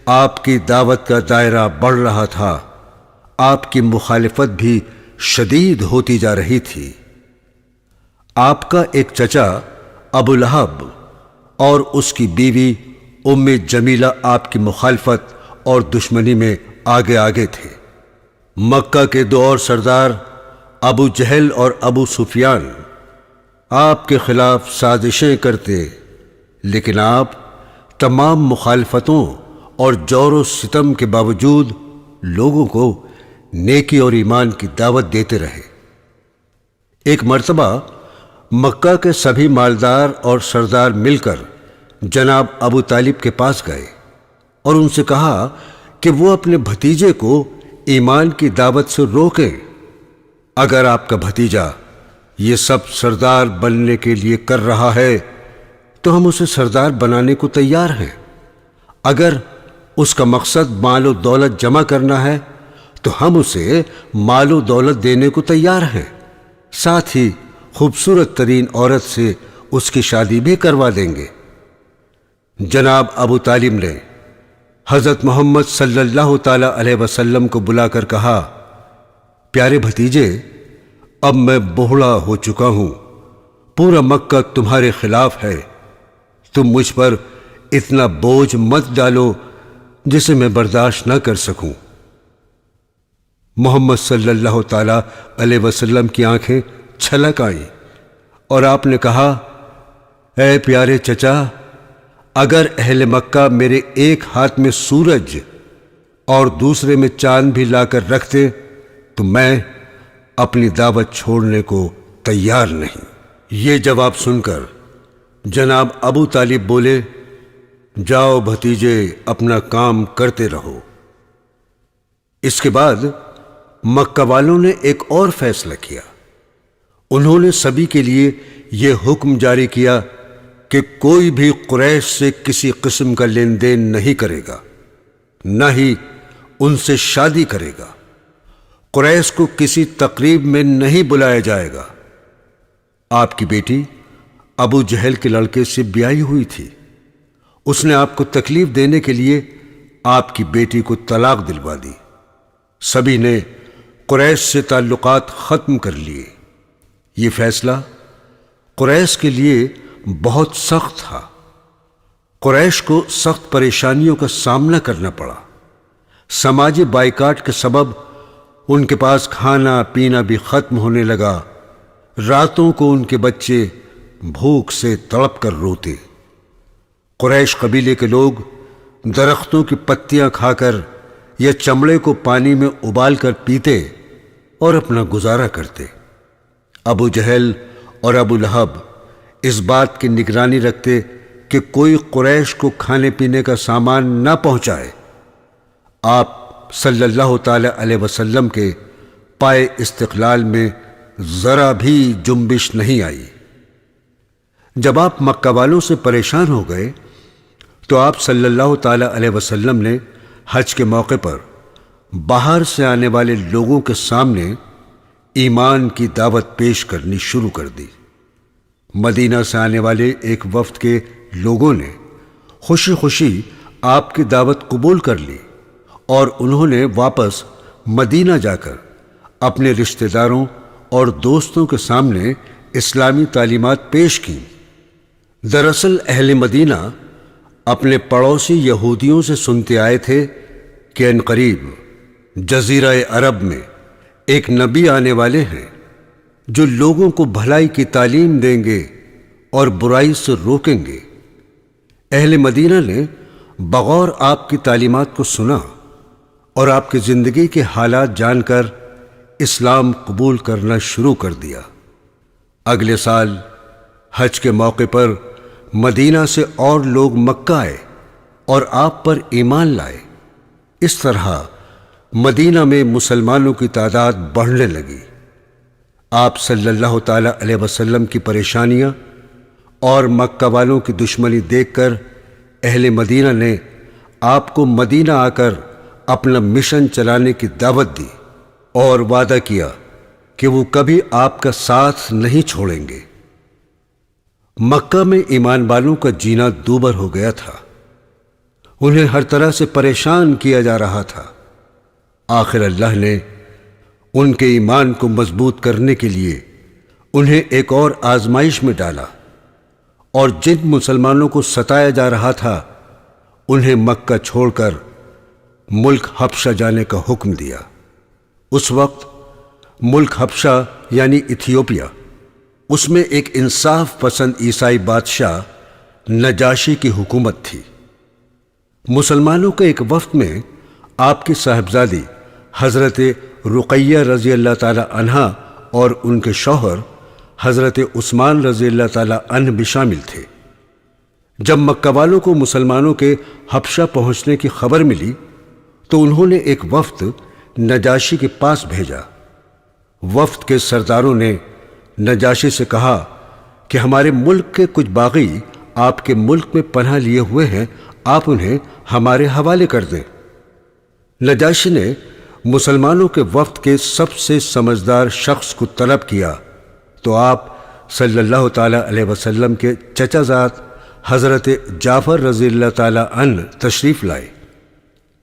آپ کی دعوت کا دائرہ بڑھ رہا تھا، آپ کی مخالفت بھی شدید ہوتی جا رہی تھی۔ آپ کا ایک چچا ابو لہب اور اس کی بیوی ام جمیلہ آپ کی مخالفت اور دشمنی میں آگے آگے تھے۔ مکہ کے دو اور سردار ابو جہل اور ابو سفیان آپ کے خلاف سازشیں کرتے، لیکن آپ تمام مخالفتوں اور جور و ستم کے باوجود لوگوں کو نیکی اور ایمان کی دعوت دیتے رہے۔ ایک مرتبہ مکہ کے سبھی مالدار اور سردار مل کر جناب ابو طالب کے پاس گئے اور ان سے کہا کہ وہ اپنے بھتیجے کو ایمان کی دعوت سے روکیں۔ اگر آپ کا بھتیجا یہ سب سردار بننے کے لیے کر رہا ہے تو ہم اسے سردار بنانے کو تیار ہیں۔ اگر اس کا مقصد مال و دولت جمع کرنا ہے تو ہم اسے مال و دولت دینے کو تیار ہیں، ساتھ ہی خوبصورت ترین عورت سے اس کی شادی بھی کروا دیں گے۔ جناب ابو طالب نے حضرت محمد صلی اللہ تعالی علیہ وسلم کو بلا کر کہا، پیارے بھتیجے، اب میں بوڑھا ہو چکا ہوں، پورا مکہ تمہارے خلاف ہے، تم مجھ پر اتنا بوجھ مت ڈالو جسے میں برداشت نہ کر سکوں۔ محمد صلی اللہ تعالی علیہ وسلم کی آنکھیں چھلک آئیں اور آپ نے کہا، اے پیارے چچا، اگر اہل مکہ میرے ایک ہاتھ میں سورج اور دوسرے میں چاند بھی لا کر رکھتے تو میں اپنی دعوت چھوڑنے کو تیار نہیں۔ یہ جواب سن کر جناب ابو طالب بولے، جاؤ بھتیجے، اپنا کام کرتے رہو۔ اس کے بعد مکہ والوں نے ایک اور فیصلہ کیا۔ انہوں نے سبھی کے لیے یہ حکم جاری کیا کہ کوئی بھی قریش سے کسی قسم کا لین دین نہیں کرے گا، نہ ہی ان سے شادی کرے گا۔ قریش کو کسی تقریب میں نہیں بلایا جائے گا۔ آپ کی بیٹی ابو جہل کے لڑکے سے بیاہی ہوئی تھی، اس نے آپ کو تکلیف دینے کے لیے آپ کی بیٹی کو طلاق دلوا دی۔ سبھی نے قریش سے تعلقات ختم کر لیے۔ یہ فیصلہ قریش کے لیے بہت سخت تھا۔ قریش کو سخت پریشانیوں کا سامنا کرنا پڑا۔ سماجی بائیکاٹ کے سبب ان کے پاس کھانا پینا بھی ختم ہونے لگا۔ راتوں کو ان کے بچے بھوک سے تڑپ کر روتے۔ قریش قبیلے کے لوگ درختوں کی پتیاں کھا کر یا چمڑے کو پانی میں ابال کر پیتے اور اپنا گزارا کرتے۔ ابو جہل اور ابو لہب اس بات کی نگرانی رکھتے کہ کوئی قریش کو کھانے پینے کا سامان نہ پہنچائے۔ آپ صلی اللہ تعالی علیہ وسلم کے پائے استقلال میں ذرا بھی جنبش نہیں آئی۔ جب آپ مکہ والوں سے پریشان ہو گئے تو آپ صلی اللہ تعالی علیہ وسلم نے حج کے موقع پر باہر سے آنے والے لوگوں کے سامنے ایمان کی دعوت پیش کرنی شروع کر دی۔ مدینہ سے آنے والے ایک وفد کے لوگوں نے خوشی خوشی آپ کی دعوت قبول کر لی اور انہوں نے واپس مدینہ جا کر اپنے رشتہ داروں اور دوستوں کے سامنے اسلامی تعلیمات پیش کی۔ دراصل اہل مدینہ اپنے پڑوسی یہودیوں سے سنتے آئے تھے کہ عنقریب جزیرہ عرب میں ایک نبی آنے والے ہیں جو لوگوں کو بھلائی کی تعلیم دیں گے اور برائی سے روکیں گے۔ اہل مدینہ نے بغور آپ کی تعلیمات کو سنا اور آپ کی زندگی کے حالات جان کر اسلام قبول کرنا شروع کر دیا۔ اگلے سال حج کے موقع پر مدینہ سے اور لوگ مکہ آئے اور آپ پر ایمان لائے۔ اس طرح مدینہ میں مسلمانوں کی تعداد بڑھنے لگی۔ آپ صلی اللہ تعالی علیہ وسلم کی پریشانیاں اور مکہ والوں کی دشمنی دیکھ کر اہل مدینہ نے آپ کو مدینہ آ کر اپنا مشن چلانے کی دعوت دی اور وعدہ کیا کہ وہ کبھی آپ کا ساتھ نہیں چھوڑیں گے۔ مکہ میں ایمان والوں کا جینا دوبر ہو گیا تھا۔ انہیں ہر طرح سے پریشان کیا جا رہا تھا۔ آخر اللہ نے ان کے ایمان کو مضبوط کرنے کے لیے انہیں ایک اور آزمائش میں ڈالا، اور جن مسلمانوں کو ستایا جا رہا تھا انہیں مکہ چھوڑ کر ملک حبشہ جانے کا حکم دیا۔ اس وقت ملک حبشہ یعنی ایتھیوپیا، اس میں ایک انصاف پسند عیسائی بادشاہ نجاشی کی حکومت تھی۔ مسلمانوں کے ایک وفد میں آپ کی صاحبزادی حضرت رقیہ رضی اللہ تعالی عنہا اور ان کے شوہر حضرت عثمان رضی اللہ تعالی عنہ بھی شامل تھے۔ جب مکہ والوں کو مسلمانوں کے حبشہ پہنچنے کی خبر ملی تو انہوں نے ایک وفد نجاشی کے پاس بھیجا۔ وفد کے سرداروں نے نجاشی سے کہا کہ ہمارے ملک کے کچھ باغی آپ کے ملک میں پناہ لیے ہوئے ہیں، آپ انہیں ہمارے حوالے کر دیں۔ نجاشی نے مسلمانوں کے وفد کے سب سے سمجھدار شخص کو طلب کیا تو آپ صلی اللہ تعالی علیہ وسلم کے چچا زاد حضرت جعفر رضی اللہ تعالی عنہ تشریف لائے۔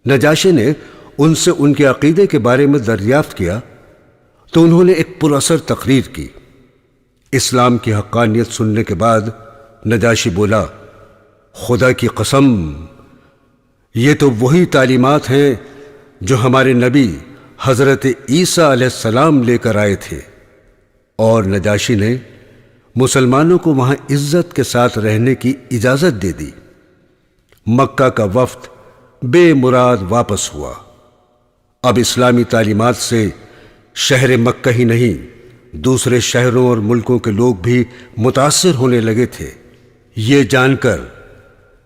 نجاشی نے ان سے ان کے عقیدے کے بارے میں دریافت کیا تو انہوں نے ایک پراثر تقریر کی۔ اسلام کی حقانیت سننے کے بعد نجاشی بولا، خدا کی قسم، یہ تو وہی تعلیمات ہیں جو ہمارے نبی حضرت عیسیٰ علیہ السلام لے کر آئے تھے۔ اور نجاشی نے مسلمانوں کو وہاں عزت کے ساتھ رہنے کی اجازت دے دی۔ مکہ کا وفد بے مراد واپس ہوا۔ اب اسلامی تعلیمات سے شہر مکہ ہی نہیں، دوسرے شہروں اور ملکوں کے لوگ بھی متاثر ہونے لگے تھے۔ یہ جان کر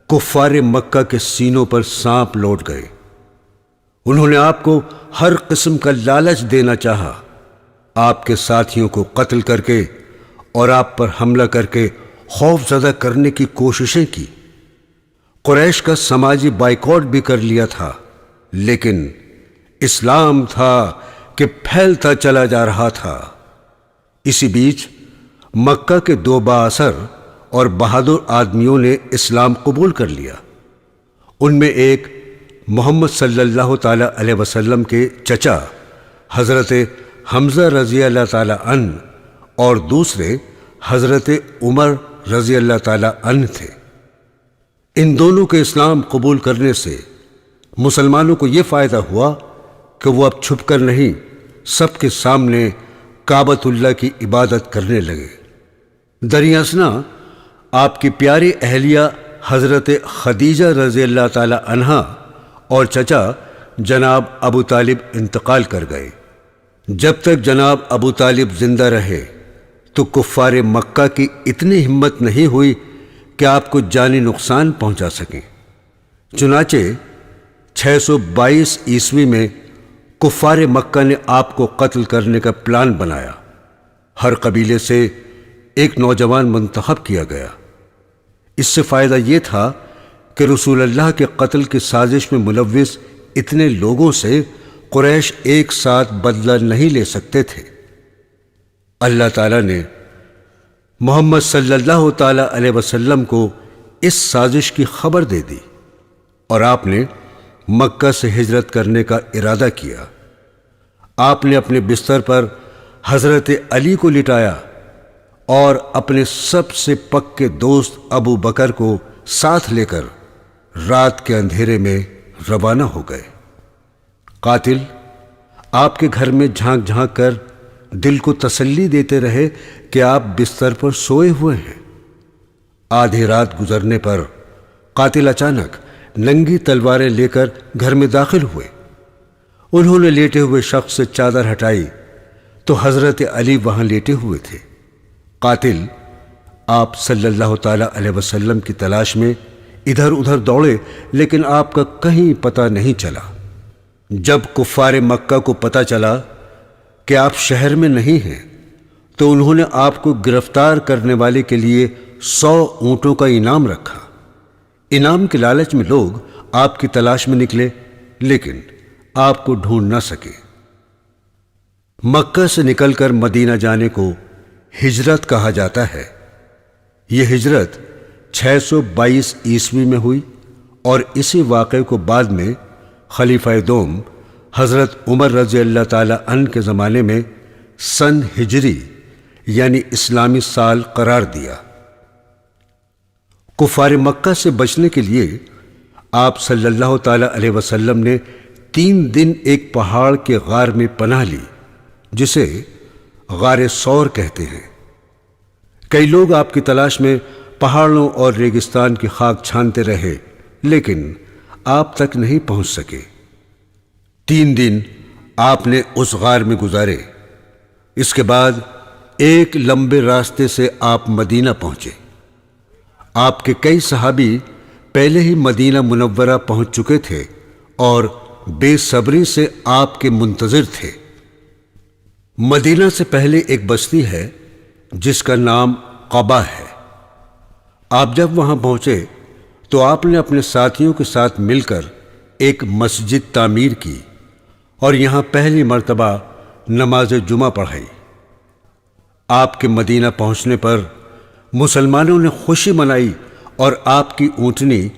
کفار مکہ کے سینوں پر سانپ لوٹ گئے۔ انہوں نے آپ کو ہر قسم کا لالچ دینا چاہا، آپ کے ساتھیوں کو قتل کر کے اور آپ پر حملہ کر کے خوف زدہ کرنے کی کوششیں کی۔ قریش کا سماجی بائیکاٹ بھی کر لیا تھا، لیکن اسلام تھا کہ پھیلتا چلا جا رہا تھا۔ اسی بیچ مکہ کے دو بااثر اور بہادر آدمیوں نے اسلام قبول کر لیا۔ ان میں ایک محمد صلی اللہ تعالی علیہ وسلم کے چچا حضرت حمزہ رضی اللہ تعالی عنہ اور دوسرے حضرت عمر رضی اللہ تعالی عنہ تھے۔ ان دونوں کے اسلام قبول کرنے سے مسلمانوں کو یہ فائدہ ہوا کہ وہ اب چھپ کر نہیں، سب کے سامنے کعبۃ اللہ کی عبادت کرنے لگے۔ دریں اثنا آپ کی پیاری اہلیہ حضرت خدیجہ رضی اللہ تعالی عنہا اور چچا جناب ابو طالب انتقال کر گئے۔ جب تک جناب ابو طالب زندہ رہے تو کفار مکہ کی اتنی ہمت نہیں ہوئی کہ آپ کو جانی نقصان پہنچا سکیں۔ چنانچہ 622 عیسوی میں کفار مکہ نے آپ کو قتل کرنے کا پلان بنایا۔ ہر قبیلے سے ایک نوجوان منتخب کیا گیا۔ اس سے فائدہ یہ تھا کہ رسول اللہ کے قتل کی سازش میں ملوث اتنے لوگوں سے قریش ایک ساتھ بدلہ نہیں لے سکتے تھے۔ اللہ تعالیٰ نے محمد صلی اللہ تعالی علیہ وسلم کو اس سازش کی خبر دے دی اور آپ نے مکہ سے ہجرت کرنے کا ارادہ کیا۔ آپ نے اپنے بستر پر حضرت علی کو لٹایا اور اپنے سب سے پکے دوست ابو بکر کو ساتھ لے کر رات کے اندھیرے میں روانہ ہو گئے۔ قاتل آپ کے گھر میں جھانک جھانک کر دل کو تسلی دیتے رہے کہ آپ بستر پر سوئے ہوئے ہیں۔ آدھی رات گزرنے پر قاتل اچانک ننگی تلواریں لے کر گھر میں داخل ہوئے۔ انہوں نے لیٹے ہوئے شخص سے چادر ہٹائی تو حضرت علی وہاں لیٹے ہوئے تھے۔ قاتل آپ صلی اللہ تعالی علیہ وسلم کی تلاش میں ادھر ادھر دوڑے، لیکن آپ کا کہیں پتہ نہیں چلا۔ جب کفار مکہ کو پتہ چلا کہ آپ شہر میں نہیں ہیں تو انہوں نے آپ کو گرفتار کرنے والے کے لیے 100 اونٹوں کا انعام رکھا۔ انعام کے لالچ میں لوگ آپ کی تلاش میں نکلے، لیکن آپ کو ڈھونڈ نہ سکے۔ مکہ سے نکل کر مدینہ جانے کو ہجرت کہا جاتا ہے۔ یہ ہجرت 622 عیسوی میں ہوئی، اور اسی واقعے کو بعد میں خلیفہ دوم حضرت عمر رضی اللہ تعالی عنہ کے زمانے میں سن ہجری یعنی اسلامی سال قرار دیا۔ کفار مکہ سے بچنے کے لیے آپ صلی اللہ تعالی علیہ وسلم نے 3 دن ایک پہاڑ کے غار میں پناہ لی، جسے غار ثور کہتے ہیں۔ کئی لوگ آپ کی تلاش میں پہاڑوں اور ریگستان کی خاک چھانتے رہے، لیکن آپ تک نہیں پہنچ سکے۔ 3 دن آپ نے اس غار میں گزارے۔ اس کے بعد ایک لمبے راستے سے آپ مدینہ پہنچے۔ آپ کے کئی صحابی پہلے ہی مدینہ منورہ پہنچ چکے تھے اور بے صبری سے آپ کے منتظر تھے۔ مدینہ سے پہلے ایک بستی ہے جس کا نام قبا ہے۔ آپ جب وہاں پہنچے تو آپ نے اپنے ساتھیوں کے ساتھ مل کر ایک مسجد تعمیر کی اور یہاں پہلی مرتبہ نماز جمعہ پڑھائی۔ آپ کے مدینہ پہنچنے پر مسلمانوں نے خوشی منائی اور آپ کی اونٹنی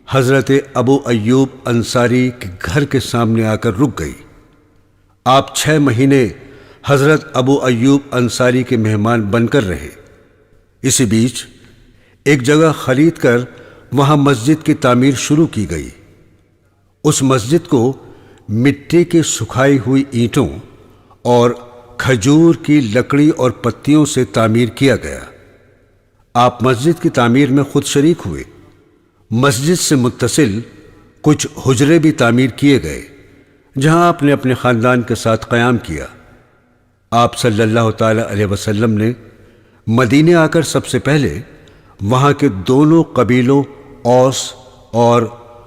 حضرت ابو ایوب انصاری کے گھر کے سامنے آ کر رک گئی۔ آپ 6 مہینے حضرت ابو ایوب انصاری کے مہمان بن کر رہے۔ اسی بیچ ایک جگہ خرید کر وہاں مسجد کی تعمیر شروع کی گئی۔ اس مسجد کو مٹی کی سکھائی ہوئی اینٹوں اور کھجور کی لکڑی اور پتیوں سے تعمیر کیا گیا۔ آپ مسجد کی تعمیر میں خود شریک ہوئے۔ مسجد سے متصل کچھ حجرے بھی تعمیر کیے گئے جہاں آپ نے اپنے خاندان کے ساتھ قیام کیا۔ آپ صلی اللہ تعالی علیہ وسلم نے مدینے آ کر سب سے پہلے وہاں کے دونوں قبیلوں اوس اور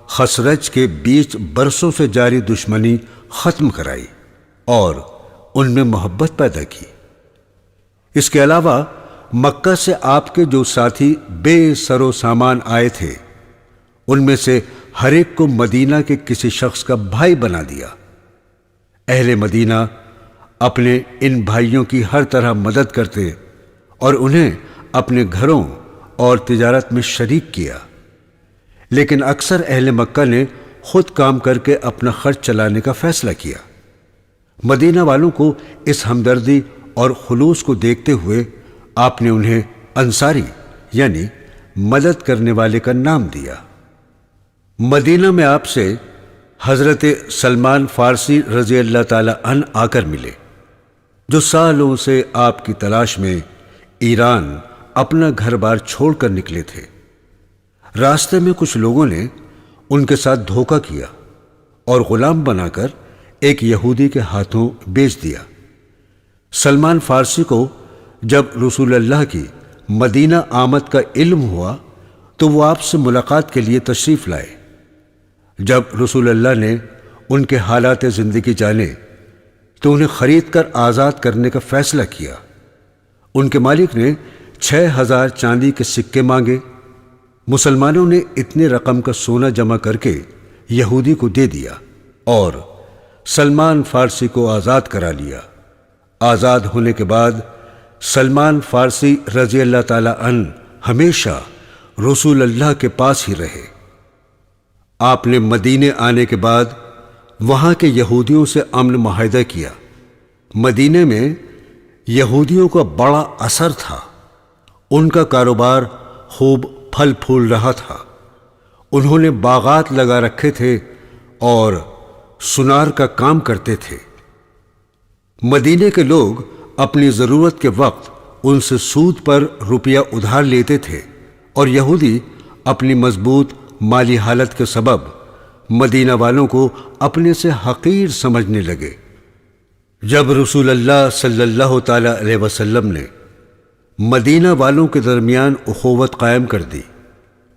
خزرج کے بیچ برسوں سے جاری دشمنی ختم کرائی اور ان میں محبت پیدا کی۔ اس کے علاوہ مکہ سے آپ کے جو ساتھی بے سر و سامان آئے تھے، ان میں سے ہر ایک کو مدینہ کے کسی شخص کا بھائی بنا دیا۔ اہل مدینہ اپنے ان بھائیوں کی ہر طرح مدد کرتے اور انہیں اپنے گھروں اور تجارت میں شریک کیا، لیکن اکثر اہل مکہ نے خود کام کر کے اپنا خرچ چلانے کا فیصلہ کیا۔ مدینہ والوں کو اس ہمدردی اور خلوص کو دیکھتے ہوئے آپ نے انہیں انصاری یعنی مدد کرنے والے کا نام دیا۔ مدینہ میں آپ سے حضرت سلمان فارسی رضی اللہ تعالی عنہ آ کر ملے، جو سالوں سے آپ کی تلاش میں ایران اپنا گھر بار چھوڑ کر نکلے تھے۔ راستے میں کچھ لوگوں نے ان کے ساتھ دھوکہ کیا اور غلام بنا کر ایک یہودی کے ہاتھوں بیچ دیا۔ سلمان فارسی کو جب رسول اللہ کی مدینہ آمد کا علم ہوا تو وہ آپ سے ملاقات کے لیے تشریف لائے۔ جب رسول اللہ نے ان کے حالات زندگی جانے تو انہیں خرید کر آزاد کرنے کا فیصلہ کیا۔ ان کے مالک نے 6000 چاندی کے سکے مانگے۔ مسلمانوں نے اتنے رقم کا سونا جمع کر کے یہودی کو دے دیا اور سلمان فارسی کو آزاد کرا لیا۔ آزاد ہونے کے بعد سلمان فارسی رضی اللہ تعالی عنہ ہمیشہ رسول اللہ کے پاس ہی رہے۔ آپ نے مدینے آنے کے بعد وہاں کے یہودیوں سے امن معاہدہ کیا۔ مدینے میں یہودیوں کا بڑا اثر تھا۔ ان کا کاروبار خوب پھل پھول رہا تھا۔ انہوں نے باغات لگا رکھے تھے اور سنار کا کام کرتے تھے۔ مدینے کے لوگ اپنی ضرورت کے وقت ان سے سود پر روپیہ ادھار لیتے تھے اور یہودی اپنی مضبوط مالی حالت کے سبب مدینہ والوں کو اپنے سے حقیر سمجھنے لگے۔ جب رسول اللہ صلی اللہ تعالی علیہ وسلم نے مدینہ والوں کے درمیان اخوت قائم کر دی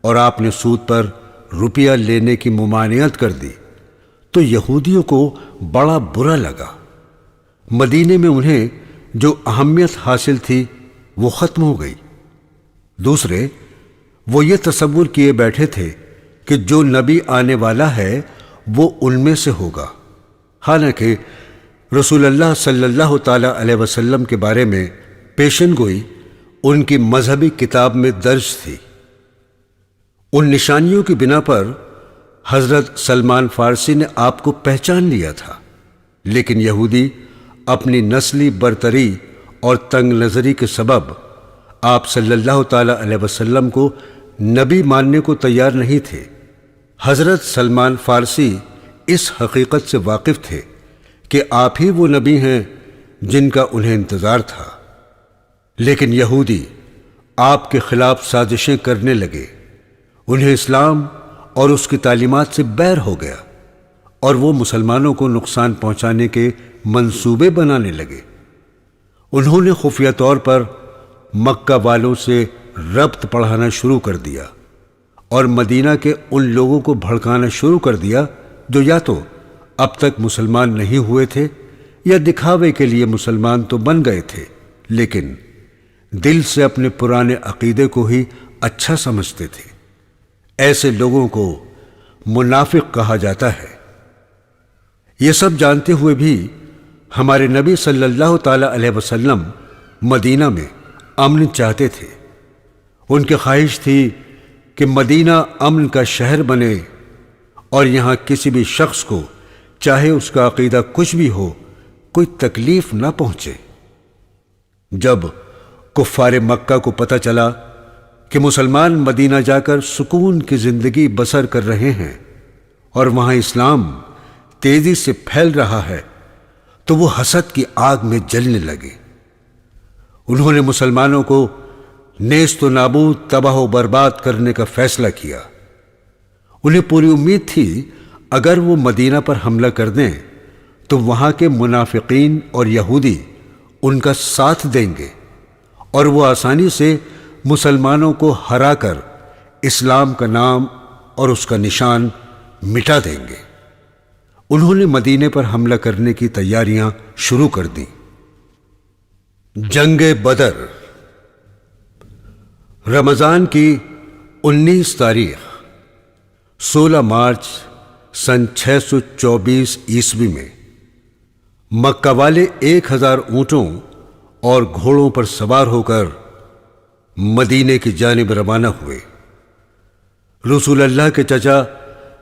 اور آپ نے سود پر روپیہ لینے کی ممانعت کر دی تو یہودیوں کو بڑا برا لگا۔ مدینے میں انہیں جو اہمیت حاصل تھی وہ ختم ہو گئی۔ دوسرے، وہ یہ تصور کیے بیٹھے تھے کہ جو نبی آنے والا ہے وہ ان میں سے ہوگا، حالانکہ رسول اللہ صلی اللہ تعالی علیہ وسلم کے بارے میں پیشن گوئی ان کی مذہبی کتاب میں درج تھی۔ ان نشانیوں کی بنا پر حضرت سلمان فارسی نے آپ کو پہچان لیا تھا، لیکن یہودی اپنی نسلی برتری اور تنگ نظری کے سبب آپ صلی اللہ تعالی علیہ وسلم کو نبی ماننے کو تیار نہیں تھے۔ حضرت سلمان فارسی اس حقیقت سے واقف تھے کہ آپ ہی وہ نبی ہیں جن کا انہیں انتظار تھا، لیکن یہودی آپ کے خلاف سازشیں کرنے لگے۔ انہیں اسلام اور اس کی تعلیمات سے بیر ہو گیا اور وہ مسلمانوں کو نقصان پہنچانے کے منصوبے بنانے لگے۔ انہوں نے خفیہ طور پر مکہ والوں سے ربط پڑھانا شروع کر دیا اور مدینہ کے ان لوگوں کو بھڑکانا شروع کر دیا جو یا تو اب تک مسلمان نہیں ہوئے تھے یا دکھاوے کے لیے مسلمان تو بن گئے تھے لیکن دل سے اپنے پرانے عقیدے کو ہی اچھا سمجھتے تھے۔ ایسے لوگوں کو منافق کہا جاتا ہے۔ یہ سب جانتے ہوئے بھی ہمارے نبی صلی اللہ تعالی علیہ وسلم مدینہ میں امن چاہتے تھے۔ ان کی خواہش تھی کہ مدینہ امن کا شہر بنے اور یہاں کسی بھی شخص کو چاہے اس کا عقیدہ کچھ بھی ہو کوئی تکلیف نہ پہنچے۔ جب کفار مکہ کو پتہ چلا کہ مسلمان مدینہ جا کر سکون کی زندگی بسر کر رہے ہیں اور وہاں اسلام تیزی سے پھیل رہا ہے تو وہ حسد کی آگ میں جلنے لگے۔ انہوں نے مسلمانوں کو نیست و نابود تباہ و برباد کرنے کا فیصلہ کیا۔ انہیں پوری امید تھی اگر وہ مدینہ پر حملہ کر دیں تو وہاں کے منافقین اور یہودی ان کا ساتھ دیں گے اور وہ آسانی سے مسلمانوں کو ہرا کر اسلام کا نام اور اس کا نشان مٹا دیں گے۔ انہوں نے مدینے پر حملہ کرنے کی تیاریاں شروع کر دیں۔ جنگ بدر رمضان کی 19 تاریخ 16 مارچ سن 624 عیسوی میں مکہ والے 1000 اونٹوں اور گھوڑوں پر سوار ہو کر مدینے کی جانب روانہ ہوئے۔ رسول اللہ کے چچا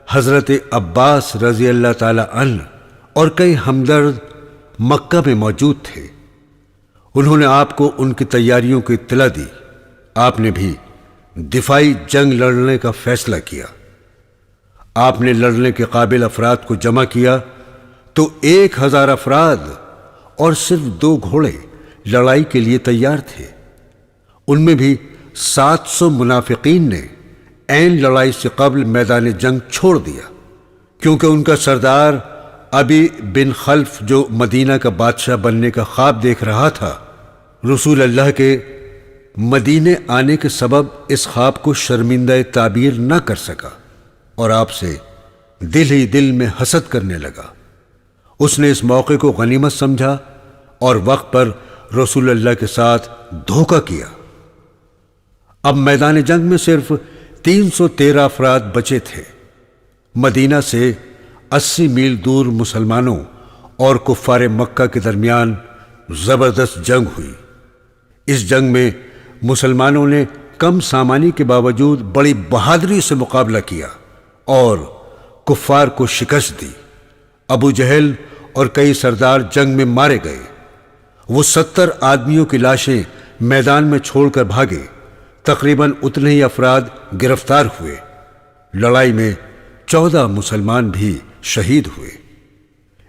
حضرت عباس رضی اللہ تعالی عنہ اور کئی ہمدرد مکہ میں موجود تھے۔ انہوں نے آپ کو ان کی تیاریوں کی اطلاع دی۔ آپ نے بھی دفاعی جنگ لڑنے کا فیصلہ کیا۔ آپ نے لڑنے کے قابل افراد کو جمع کیا تو 1000 افراد اور صرف 2 گھوڑے لڑائی کے لیے تیار تھے۔ ان میں بھی 700 منافقین نے عین لڑائی سے قبل میدان جنگ چھوڑ دیا کیونکہ ان کا سردار ابی بن خلف جو مدینہ کا بادشاہ بننے کا خواب دیکھ رہا تھا، رسول اللہ کے مدینے آنے کے سبب اس خواب کو شرمندہ تعبیر نہ کر سکا اور آپ سے دل ہی دل میں حسد کرنے لگا۔ اس نے اس موقع کو غنیمت سمجھا اور وقت پر رسول اللہ کے ساتھ دھوکہ کیا۔ اب میدان جنگ میں صرف 313 افراد بچے تھے۔ مدینہ سے 80 میل دور مسلمانوں اور کفار مکہ کے درمیان زبردست جنگ ہوئی۔ اس جنگ میں مسلمانوں نے کم سامانی کے باوجود بڑی بہادری سے مقابلہ کیا اور کفار کو شکست دی۔ ابو جہل اور کئی سردار جنگ میں مارے گئے۔ وہ 70 آدمیوں کی لاشیں میدان میں چھوڑ کر بھاگے۔ تقریباً اتنے ہی افراد گرفتار ہوئے۔ لڑائی میں 14 مسلمان بھی شہید ہوئے۔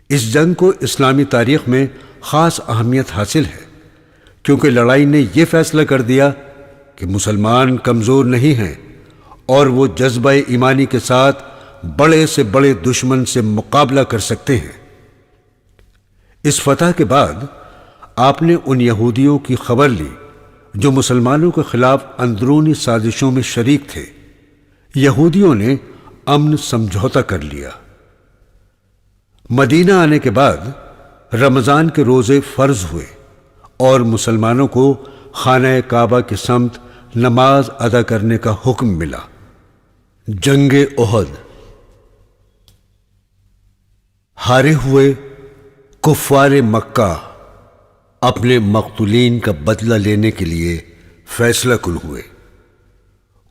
اس جنگ کو اسلامی تاریخ میں خاص اہمیت حاصل ہے کیونکہ لڑائی نے یہ فیصلہ کر دیا کہ مسلمان کمزور نہیں ہیں اور وہ جذبہ ایمانی کے ساتھ بڑے سے بڑے دشمن سے مقابلہ کر سکتے ہیں۔ اس فتح کے بعد آپ نے ان یہودیوں کی خبر لی جو مسلمانوں کے خلاف اندرونی سازشوں میں شریک تھے، یہودیوں نے امن سمجھوتا کر لیا۔ مدینہ آنے کے بعد رمضان کے روزے فرض ہوئے اور مسلمانوں کو خانہ کعبہ کی سمت نماز ادا کرنے کا حکم ملا۔ جنگ احد۔ ہارے ہوئے کفار مکہ اپنے مقتولین کا بدلہ لینے کے لیے فیصلہ کن ہوئے۔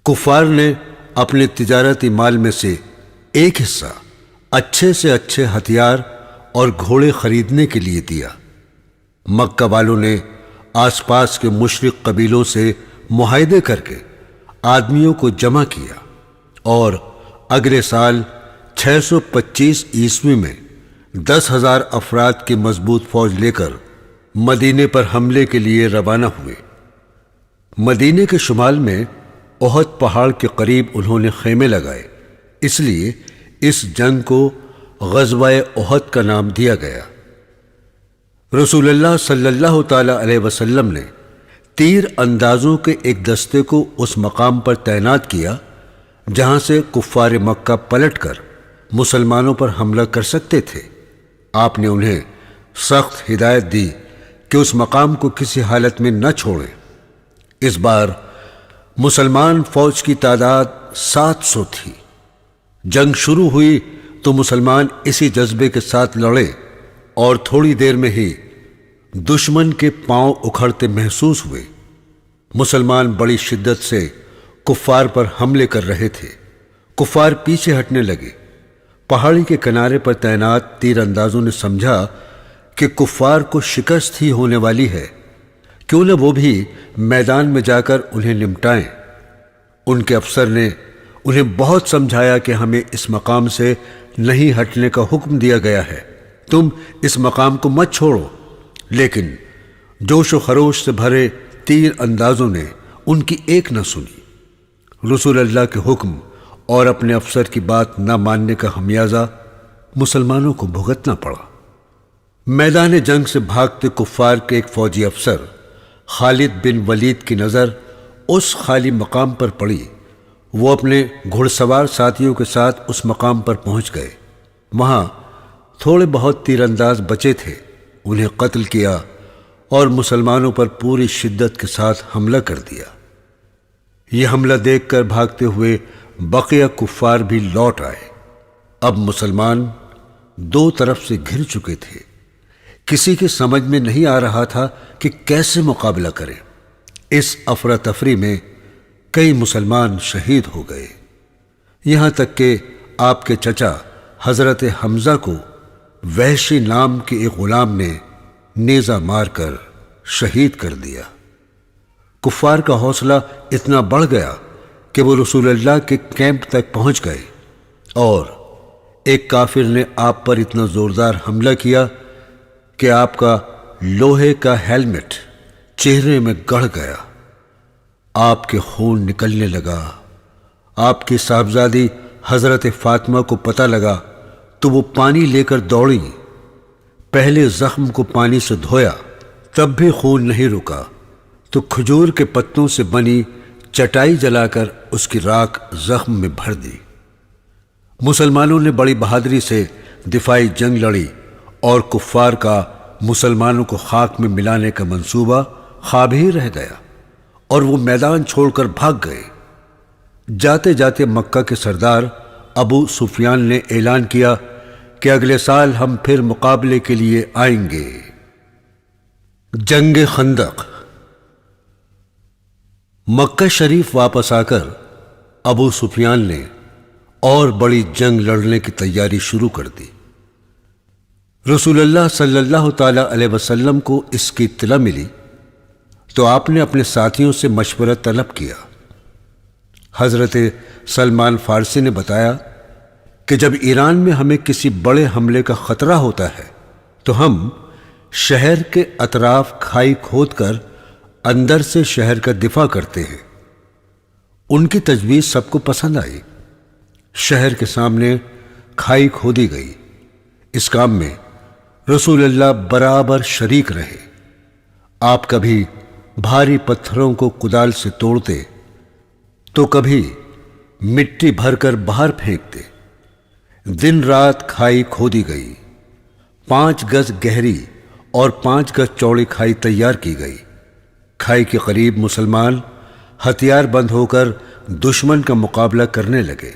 کفار نے اپنے تجارتی مال میں سے ایک حصہ اچھے سے اچھے ہتھیار اور گھوڑے خریدنے کے لیے دیا۔ مکہ والوں نے آس پاس کے مشرک قبیلوں سے معاہدے کر کے آدمیوں کو جمع کیا اور اگلے سال 625 عیسوی میں 10,000 افراد کی مضبوط فوج لے کر مدینے پر حملے کے لیے روانہ ہوئے۔ مدینے کے شمال میں احد پہاڑ کے قریب انہوں نے خیمے لگائے، اس لیے اس جنگ کو غزوہ احد کا نام دیا گیا۔ رسول اللہ صلی اللہ تعالی علیہ وسلم نے تیر اندازوں کے ایک دستے کو اس مقام پر تعینات کیا جہاں سے کفار مکہ پلٹ کر مسلمانوں پر حملہ کر سکتے تھے۔ آپ نے انہیں سخت ہدایت دی کہ اس مقام کو کسی حالت میں نہ چھوڑیں۔ اس بار مسلمان فوج کی تعداد 700 تھی۔ جنگ شروع ہوئی تو مسلمان اسی جذبے کے ساتھ لڑے اور تھوڑی دیر میں ہی دشمن کے پاؤں اکھڑتے محسوس ہوئے۔ مسلمان بڑی شدت سے کفار پر حملے کر رہے تھے۔ کفار پیچھے ہٹنے لگے۔ پہاڑی کے کنارے پر تعینات تیر اندازوں نے سمجھا کہ کفار کو شکست ہی ہونے والی ہے، کیوں نہ وہ بھی میدان میں جا کر انہیں نمٹائیں۔ ان کے افسر نے انہیں بہت سمجھایا کہ ہمیں اس مقام سے نہیں ہٹنے کا حکم دیا گیا ہے، تم اس مقام کو مت چھوڑو، لیکن جوش و خروش سے بھرے تیر اندازوں نے ان کی ایک نہ سنی۔ رسول اللہ کے حکم اور اپنے افسر کی بات نہ ماننے کا خمیازہ مسلمانوں کو بھگتنا پڑا۔ میدان جنگ سے بھاگتے کفار کے ایک فوجی افسر خالد بن ولید کی نظر اس خالی مقام پر پڑی۔ وہ اپنے گھڑ سوار ساتھیوں کے ساتھ اس مقام پر پہنچ گئے۔ وہاں تھوڑے بہت تیر انداز بچے تھے، انہیں قتل کیا اور مسلمانوں پر پوری شدت کے ساتھ حملہ کر دیا۔ یہ حملہ دیکھ کر بھاگتے ہوئے بقیہ کفار بھی لوٹ آئے۔ اب مسلمان دو طرف سے گھر چکے تھے۔ کسی کی سمجھ میں نہیں آ رہا تھا کہ کیسے مقابلہ کریں۔ اس افراتفری میں کئی مسلمان شہید ہو گئے، یہاں تک کہ آپ کے چچا حضرت حمزہ کو وحشی نام کے ایک غلام نے نیزہ مار کر شہید کر دیا۔ کفار کا حوصلہ اتنا بڑھ گیا کہ وہ رسول اللہ کے کیمپ تک پہنچ گئے اور ایک کافر نے آپ پر اتنا زوردار حملہ کیا کہ آپ کا لوہے کا ہیلمٹ چہرے میں گڑ گیا۔ آپ کے خون نکلنے لگا۔ آپ کی صاحبزادی حضرت فاطمہ کو پتہ لگا تو وہ پانی لے کر دوڑی۔ پہلے زخم کو پانی سے دھویا، تب بھی خون نہیں رکا تو کھجور کے پتوں سے بنی چٹائی جلا کر اس کی راکھ زخم میں بھر دی۔ مسلمانوں نے بڑی بہادری سے دفاعی جنگ لڑی اور کفار کا مسلمانوں کو خاک میں ملانے کا منصوبہ خواب ہی رہ گیا اور وہ میدان چھوڑ کر بھاگ گئے۔ جاتے جاتے مکہ کے سردار ابو سفیان نے اعلان کیا کہ اگلے سال ہم پھر مقابلے کے لیے آئیں گے۔ جنگ خندق۔ مکہ شریف واپس آ کر ابو سفیان نے اور بڑی جنگ لڑنے کی تیاری شروع کر دی۔ رسول اللہ صلی اللہ تعالی علیہ وسلم کو اس کی اطلاع ملی تو آپ نے اپنے ساتھیوں سے مشورہ طلب کیا۔ حضرت سلمان فارسی نے بتایا کہ جب ایران میں ہمیں کسی بڑے حملے کا خطرہ ہوتا ہے تو ہم شہر کے اطراف کھائی کھود کر اندر سے شہر کا دفاع کرتے ہیں۔ ان کی تجویز سب کو پسند آئی۔ شہر کے سامنے کھائی کھودی گئی۔ اس کام میں رسول اللہ برابر شریک رہے۔ آپ کبھی بھاری پتھروں کو کدال سے توڑتے تو کبھی مٹی بھر کر باہر پھینکتے۔ دن رات کھائی کھودی گئی، 5 گز گہری اور 5 گز چوڑی کھائی تیار کی گئی۔ کھائی کے قریب مسلمان ہتھیار بند ہو کر دشمن کا مقابلہ کرنے لگے۔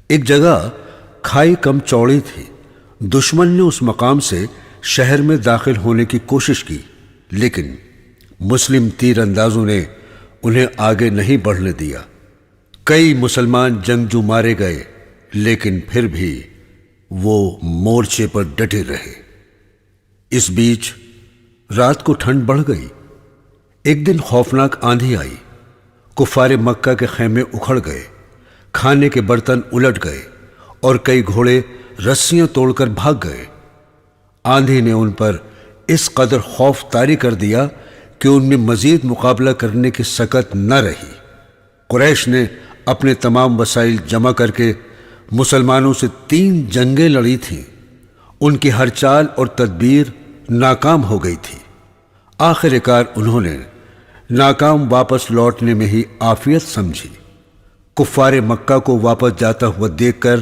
ایک جگہ کھائی کم چوڑی تھی، دشمن نے اس مقام سے شہر میں داخل ہونے کی کوشش کی، لیکن مسلم تیر اندازوں نے انہیں آگے نہیں بڑھنے دیا۔ کئی مسلمان جنگجو مارے گئے، لیکن پھر بھی وہ مورچے پر ڈٹے رہے۔ اس بیچ رات کو ٹھنڈ بڑھ گئی۔ ایک دن خوفناک آندھی آئی، کفار مکہ کے خیمے اکھڑ گئے، کھانے کے برتن الٹ گئے اور کئی گھوڑے رسیاں توڑ کر بھاگ گئے۔ آندھی نے ان پر اس قدر خوف طاری کر دیا کہ ان میں مزید مقابلہ کرنے کی سکت نہ رہی۔ قریش نے اپنے تمام وسائل جمع کر کے مسلمانوں سے 3 جنگیں لڑی تھیں۔ ان کی ہر چال اور تدبیر ناکام ہو گئی تھی۔ آخر کار انہوں نے ناکام واپس لوٹنے میں ہی عافیت سمجھی۔ کفار مکہ کو واپس جاتا ہوا دیکھ کر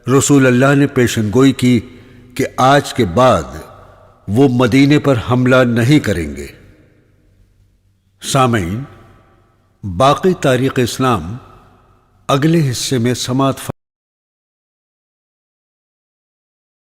رسول اللہ نے پیشن گوئی کی کہ آج کے بعد وہ مدینے پر حملہ نہیں کریں گے۔ سامعین، باقی تاریخ اسلام اگلے حصے میں سماعت